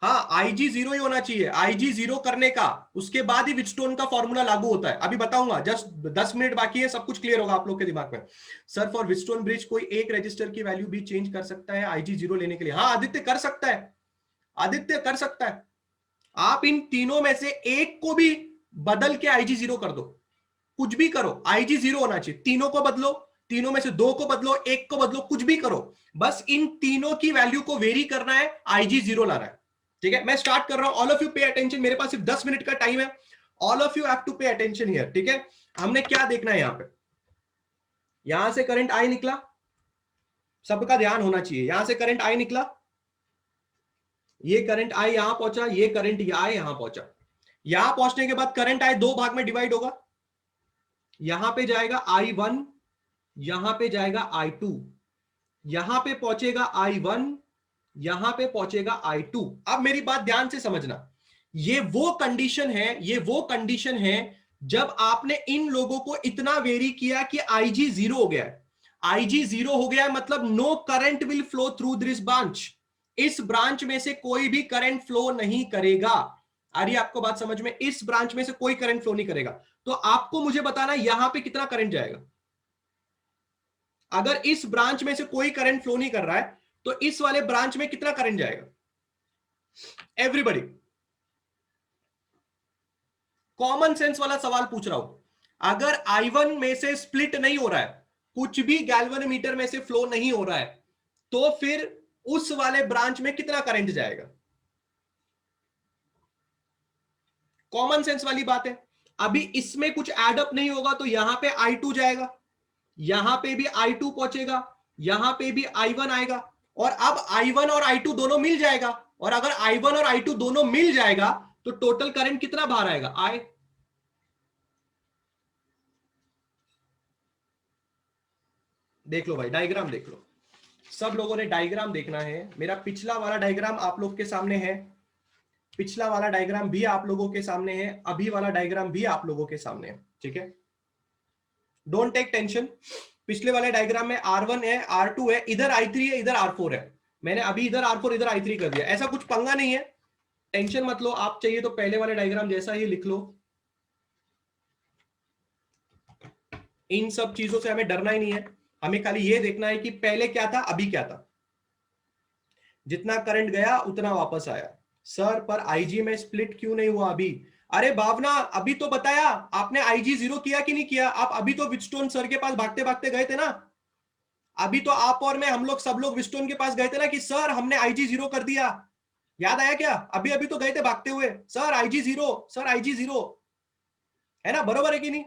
हाँ आईजी जीरो ही होना चाहिए। आईजी जीरो करने का उसके बाद ही विटस्टोन का फॉर्मूला लागू होता है। अभी बताऊंगा, जस्ट 10 मिनट बाकी है, सब कुछ क्लियर होगा आप लोग के दिमाग में। सर फॉर विटस्टोन ब्रिज कोई एक रजिस्टर की वैल्यू भी चेंज कर सकता है आईजी जीरो लेने के लिए? हाँ आदित्य कर सकता है, आदित्य कर सकता है। आप इन तीनों में से एक को भी बदल के आईजी जीरो कर दो, कुछ भी करो, आईजी जीरो होना चाहिए। तीनों को बदलो, तीनों में से दो को बदलो, एक को बदलो, कुछ भी करो, बस इन तीनों की वैल्यू को वेरी करना है, आईजी जीरो लाना है। ठीक है मैं स्टार्ट कर रहा हूं। All of you pay attention, मेरे पास सिर्फ 10 मिनट का टाइम है। All of you have to pay attention here. ठीक है हमने क्या देखना है यहां पे? यहां से करंट आई निकला, सबका ध्यान होना चाहिए। यहां से करंट आई निकला, ये करंट आई यहां पहुंचा, ये करंट यहां पहुंचा। यहां पहुंचने के बाद करंट आई दो भाग में डिवाइड होगा, यहां पे जाएगा I1, यहां पे जाएगा I2, यहां पे पहुंचेगा I1, यहां पे पहुंचेगा I2। अब मेरी बात ध्यान से समझना, ये वो कंडीशन है, ये वो कंडीशन है जब आपने इन लोगों को इतना वेरी किया कि IG जीरो हो गया है। IG जीरो हो गया है मतलब no current will flow through this branch, इस ब्रांच में से कोई भी करंट फ्लो नहीं करेगा। आ रही है आपको बात समझ में? इस ब्रांच में से कोई करंट फ्लो नहीं करेगा। तो आपको मुझे बताना यहां पे कितना करंट जाएगा। अगर इस ब्रांच में से कोई करंट फ्लो नहीं कर रहा है तो इस वाले ब्रांच में कितना करंट जाएगा? एवरीबॉडी, कॉमन सेंस वाला सवाल पूछ रहा हूं। अगर I1 में से स्प्लिट नहीं हो रहा है, कुछ भी गैल्वेनोमीटर में से फ्लो नहीं हो रहा है, तो फिर उस वाले ब्रांच में कितना करंट जाएगा? कॉमन सेंस वाली बात है। अभी इसमें कुछ एडअप नहीं होगा तो यहां पे I2 जाएगा, यहां पे भी I2 पहुंचेगा, यहां पे भी I1 आएगा, और अब I1 और I2 दोनों मिल जाएगा। और अगर I1 और I2 दोनों मिल जाएगा तो टोटल करंट कितना बाहर आएगा? I। देख लो भाई, डायग्राम देख लो, सब लोगों ने डायग्राम देखना है। मेरा पिछला वाला डायग्राम आप लोग के सामने है, पिछला वाला डायग्राम भी आप लोगों के सामने है, अभी वाला डायग्राम भी आप लोगों के सामने है, ठीक है? Don't take tension. पिछले वाले डायग्राम में R1 है, R2 है, इधर I3 है, इधर R4 है। मैंने अभी इधर R4 इधर I3 कर दिया, ऐसा कुछ पंगा नहीं है, टेंशन मत लो। आप चाहिए तो पहले वाले डायग्राम जैसा ही लिख लो, इन सब चीजों से हमें डरना ही नहीं है। हमें खाली ये देखना है कि पहले क्या था अभी क्या था। जितना करंट गया उतना वापस आया। सर पर IG में स्प्लिट क्यों नहीं हुआ अभी? अरे भावना, अभी तो बताया आपने, IG जीरो किया कि नहीं किया? आप अभी तो विजस्टोन सर के पास भागते भागते गए थे ना। अभी तो आप और मैं, हम लोग सब लोग विजस्टोन के पास गए थे ना कि सर हमने IG जीरो कर दिया। याद आया क्या? अभी अभी तो गए थे भागते हुए, sir IG zero, sir IG zero, है ना? बरोबर है कि नहीं?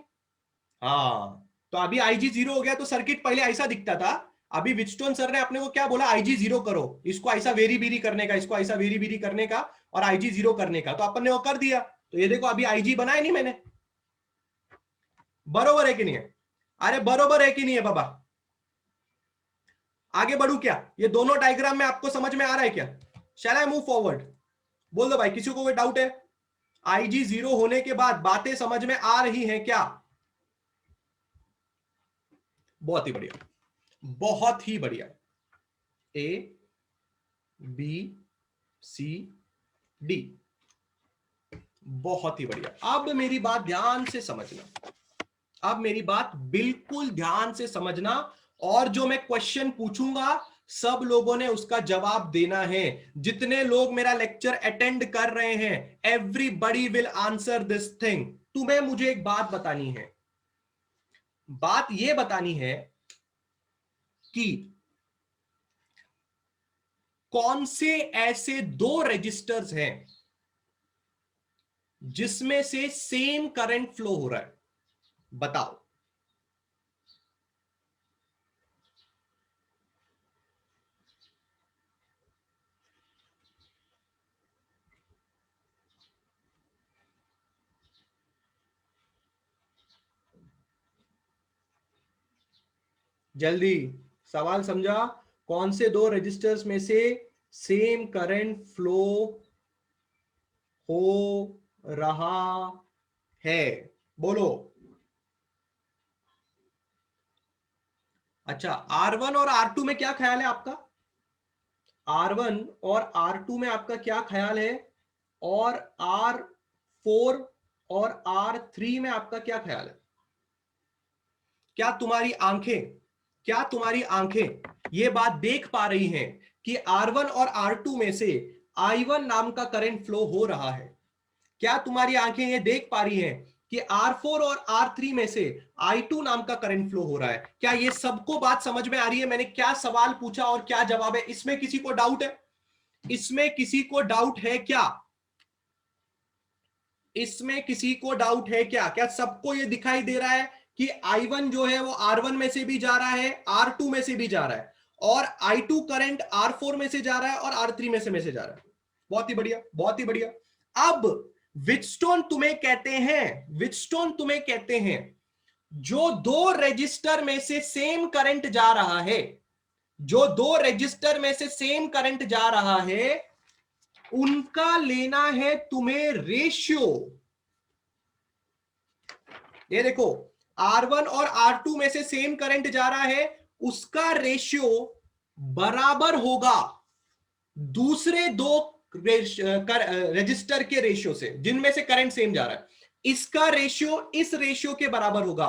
हाँ, तो अभी IG जीरो हो गया तो सर्किट पहले ऐसा दिखता था। अभी विजस्टोन सर ने अपने को क्या बोला? IG जीरो करो, इसको ऐसा वेरी बेरी करने का, इसको ऐसा वेरी बेरी करने का और IG जीरो करने का, तो अपन ने वो कर दिया। तो ये देखो अभी IG बनाया नहीं मैंने। बरोबर है कि नहीं है? अरे बरोबर है कि नहीं है बाबा? आगे बढ़ू क्या? ये दोनों डायग्राम में आपको समझ में आ रहा है क्या? शैल आई मूव फॉरवर्ड? बोल दो भाई, किसी को कोई डाउट है? IG जीरो होने के बाद बातें समझ में आ रही हैं क्या? बहुत ही बढ़िया, बहुत ही बढ़िया। A B C D, बहुत ही बढ़िया। अब मेरी बात ध्यान से समझना, अब मेरी बात बिल्कुल ध्यान से समझना, और जो मैं क्वेश्चन पूछूंगा सब लोगों ने उसका जवाब देना है। जितने लोग मेरा लेक्चर अटेंड कर रहे हैं, everybody will answer this thing. तुम्हें मुझे एक बात बतानी है, बात यह बतानी है कि कौन से ऐसे दो रजिस्टर्स हैं जिसमें से सेम करंट फ्लो हो रहा है? बताओ। जल्दी, सवाल समझा? कौन से दो रजिस्टर्स में से सेम करंट फ्लो हो रहा है? बोलो। अच्छा, R1 और R2 में क्या ख्याल है आपका? R1 और R2 में आपका क्या ख्याल है? और R4 और R3 में आपका क्या ख्याल है? क्या तुम्हारी आंखें, क्या तुम्हारी आंखें ये बात देख पा रही हैं कि R1 और R2 में से I1 नाम का करंट फ्लो हो रहा है? क्या तुम्हारी आंखें ये देख पा रही हैं कि R4 और R3 में से I2 नाम का करंट फ्लो हो रहा है? क्या ये सबको बात समझ में आ रही है? मैंने क्या सवाल पूछा और क्या जवाब है? इसमें किसी को डाउट है? इसमें किसी को डाउट है क्या? इसमें किसी को डाउट है क्या? क्या सबको ये दिखाई दे रहा है कि I1 जो है वो R1 में से भी जा रहा है, R2 में से भी जा रहा है, और I2 करंट R4 में से जा रहा है और R3 में से जा रहा है? बहुत ही बढ़िया, बहुत ही बढ़िया। अब व्हीटस्टोन तुम्हें कहते हैं, व्हीटस्टोन तुम्हें कहते हैं जो दो रजिस्टर में से सेम करंट जा रहा है, जो दो रजिस्टर में से सेम करंट जा रहा है, उनका लेना है तुम्हें रेशियो। ये देखो, R1 और R2 में से सेम करंट जा रहा है, उसका रेशियो बराबर होगा दूसरे दो रजिस्टर के रेशियो से जिनमें से करंट सेम जा रहा है। इसका रेशियो इस रेशियो के बराबर होगा।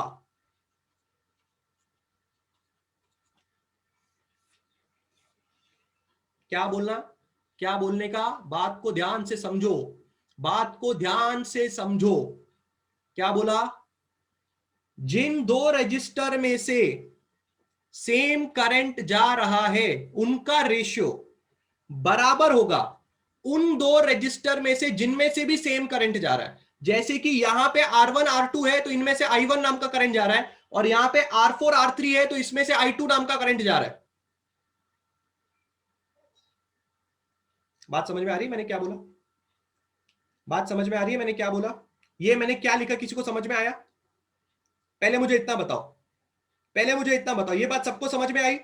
क्या बोलना, क्या बोलने का, बात को ध्यान से समझो, बात को ध्यान से समझो। क्या बोला, जिन दो रजिस्टर में से सेम करंट जा रहा है उनका रेशियो बराबर होगा उन दो रजिस्टर में से जिनमें से भी सेम करंट जा रहा है। जैसे कि यहां पे R1 R2 है तो इनमें से I1 नाम का करंट जा रहा है, और यहां पे R4 R3 है तो इसमें से I2 नाम का करंट जा रहा है। बात समझ में आ रही है मैंने क्या बोला, बात समझ में आ रही है मैंने क्या बोला, ये मैंने क्या लिखा किसी को समझ में आया? पहले मुझे इतना बताओ, पहले मुझे इतना बताओ, ये बात सबको समझ में आई?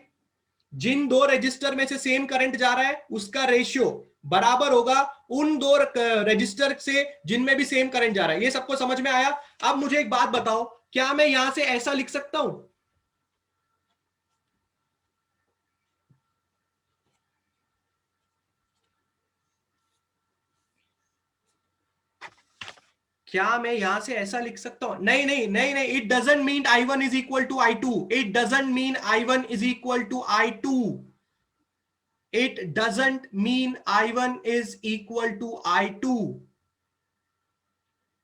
जिन दो रजिस्टर में से सेम करंट जा रहा है उसका रेशियो बराबर होगा उन दो रजिस्टर से जिनमें भी सेम करंट जा रहा है। ये सबको समझ में आया? अब मुझे एक बात बताओ, क्या मैं यहां से ऐसा लिख सकता हूं, क्या मैं यहां से ऐसा लिख सकता हूं? नहीं नहीं नहीं नहीं, it doesn't mean I1 is equal to I2, it doesn't mean I1 is equal to I2, it doesn't mean I1 is equal to I2.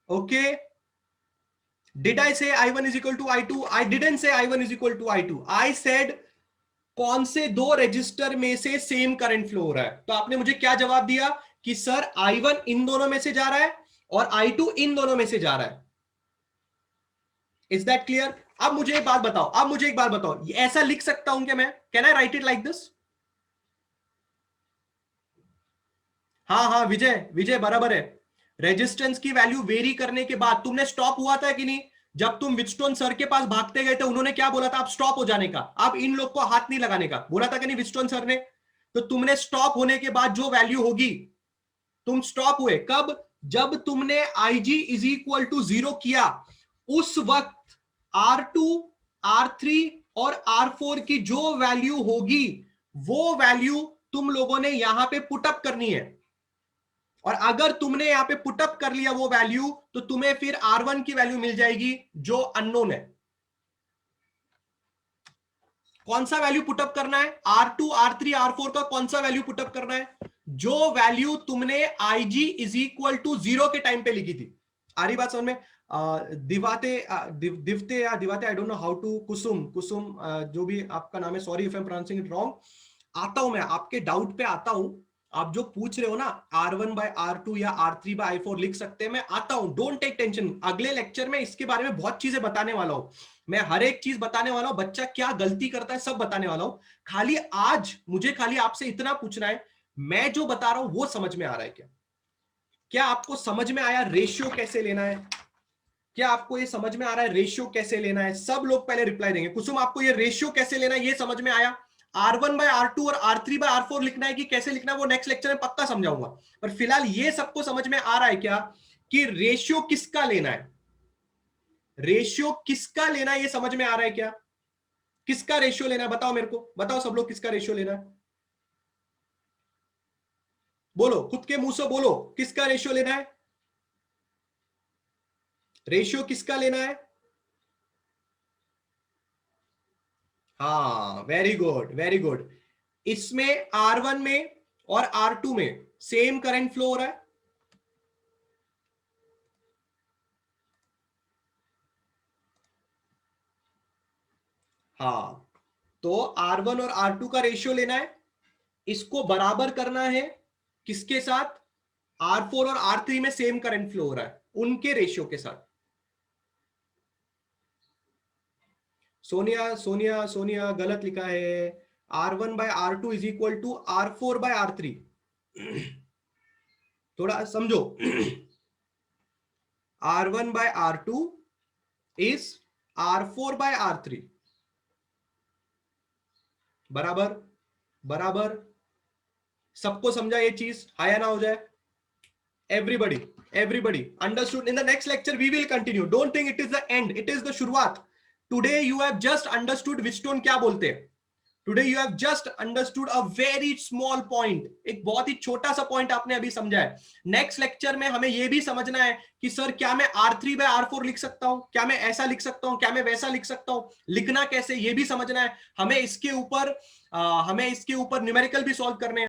Okay, did I say I1 is equal to I2? I didn't say I1 is equal to I2. I said कौन से दो register में से same current flow हो रहा है। तो आपने मुझे क्या जवाब दिया कि सर I1 इन दोनों में से जा रहा है और I2 इन दोनों में से जा रहा है। Is that clear? अब मुझे एक बात बताओ, अब मुझे एक बात बताओ, ऐसा लिख सकता हूं क्या मैं? Can I right it like this? हाँ हाँ विजय, विजय बराबर है। रेजिस्टेंस की वैल्यू वेरी करने के बाद तुमने स्टॉप हुआ था कि नहीं? जब तुम विजस्टोन सर के पास भागते गए थे उन्होंने क्या बोला था? आप स्टॉप हो जाने का, अब इन लोग को हाथ नहीं लगाने का बोला था कि नहीं विजस्टोन सर ने? तो तुमने स्टॉप होने के बाद जो वैल्यू होगी, तुम स्टॉप हुए कब? जब तुमने IG इज इक्वल टू 0 किया, उस वक्त R2 R3 और R4 की जो वैल्यू होगी वो वैल्यू तुम लोगों ने यहां पे पुटअप करनी है। और अगर तुमने यहां पे पुटअप कर लिया वो वैल्यू, तो तुम्हें फिर R1 की वैल्यू मिल जाएगी जो अननोन है। कौन सा वैल्यू पुटअप करना है? R2 R3 R4 का कौन सा वैल्यू पुटअप करना है? जो वैल्यू तुमने IG इज इक्वल टू 0 के टाइम पे लिखी थी। आ रही बात समझ में? दिवाते दिवते या Divate, I don't know how to, Kusum Kusum जो भी आपका नाम है, sorry if I am pronouncing it wrong. आता हूं मैं आपके डाउट पे आता हूं। आप जो पूछ रहे हो ना R1/R2 या R3/I4 लिख सकते हैं, मैं आता हूं, डोंट टेक टेंशन। अगले लेक्चर में इसके बारे में बहुत चीजें बताने वाला हूं, मैं हर एक चीज बताने वाला हूं, बच्चा क्या गलती करता है सब बताने वाला हूं। खाली आज मुझे खाली आपसे इतना पूछना है, मैं जो बता रहा हूं वो समझ में आ रहा है क्या? क्या आपको समझ में आया रेशियो कैसे लेना है? क्या आपको ये समझ में आ रहा है रेशियो कैसे लेना है? सब लोग पहले रिप्लाई देंगे। कुसुम आपको ये रेशियो कैसे लेना है ये समझ में आया? R1/R2 और R3/R4 लिखना है कि कैसे लिखना है वो नेक्स्ट लेक्चर में पक्का समझाऊंगा, पर फिलहाल ये सबको समझ में आ रहा है क्या कि रेशियो किसका लेना है? रेशियो किसका लेना है ये समझ में आ रहा है क्या? किसका रेशियो लेना है बताओ मेरे को, बताओ सब लोग किसका रेशियो लेना है? बोलो, खुद के मुंह से बोलो, किसका रेशियो लेना है? रेशियो किसका लेना है? हाँ वेरी गुड वेरी गुड। इसमें R1 में और R2 में सेम करंट फ्लो हो रहा है। हाँ, तो R1 और R2 का रेशियो लेना है, इसको बराबर करना है किसके साथ? R4 और R3 में सेम करंट फ्लो हो रहा है उनके रेशियो के साथ। सोनिया सोनिया सोनिया गलत लिखा है। R1/R2 is equal to R4/R3। थोड़ा समझो। R1 by R2 is R4 by R3, बराबर बराबर। सबको समझा ये चीज, हाँ या ना हो जाए? everybody understood? In the next lecture we will continue. Don't think it is the end, it is the शुरुआत. Today you have just understood Wishstone क्या बोलते हैं. Today you have just understood a very small point. एक बहुत ही छोटा सा point आपने अभी समझा है. नेक्स्ट लेक्चर में हमें यह भी समझना है कि सर क्या मैं R3 by R4 लिख सकता हूं, क्या मैं ऐसा लिख सकता हूं, क्या मैं वैसा लिख सकता हूं, लिखना कैसे, यह भी समझना है हमें. इसके ऊपर न्यूमेरिकल भी सॉल्व करने हैं.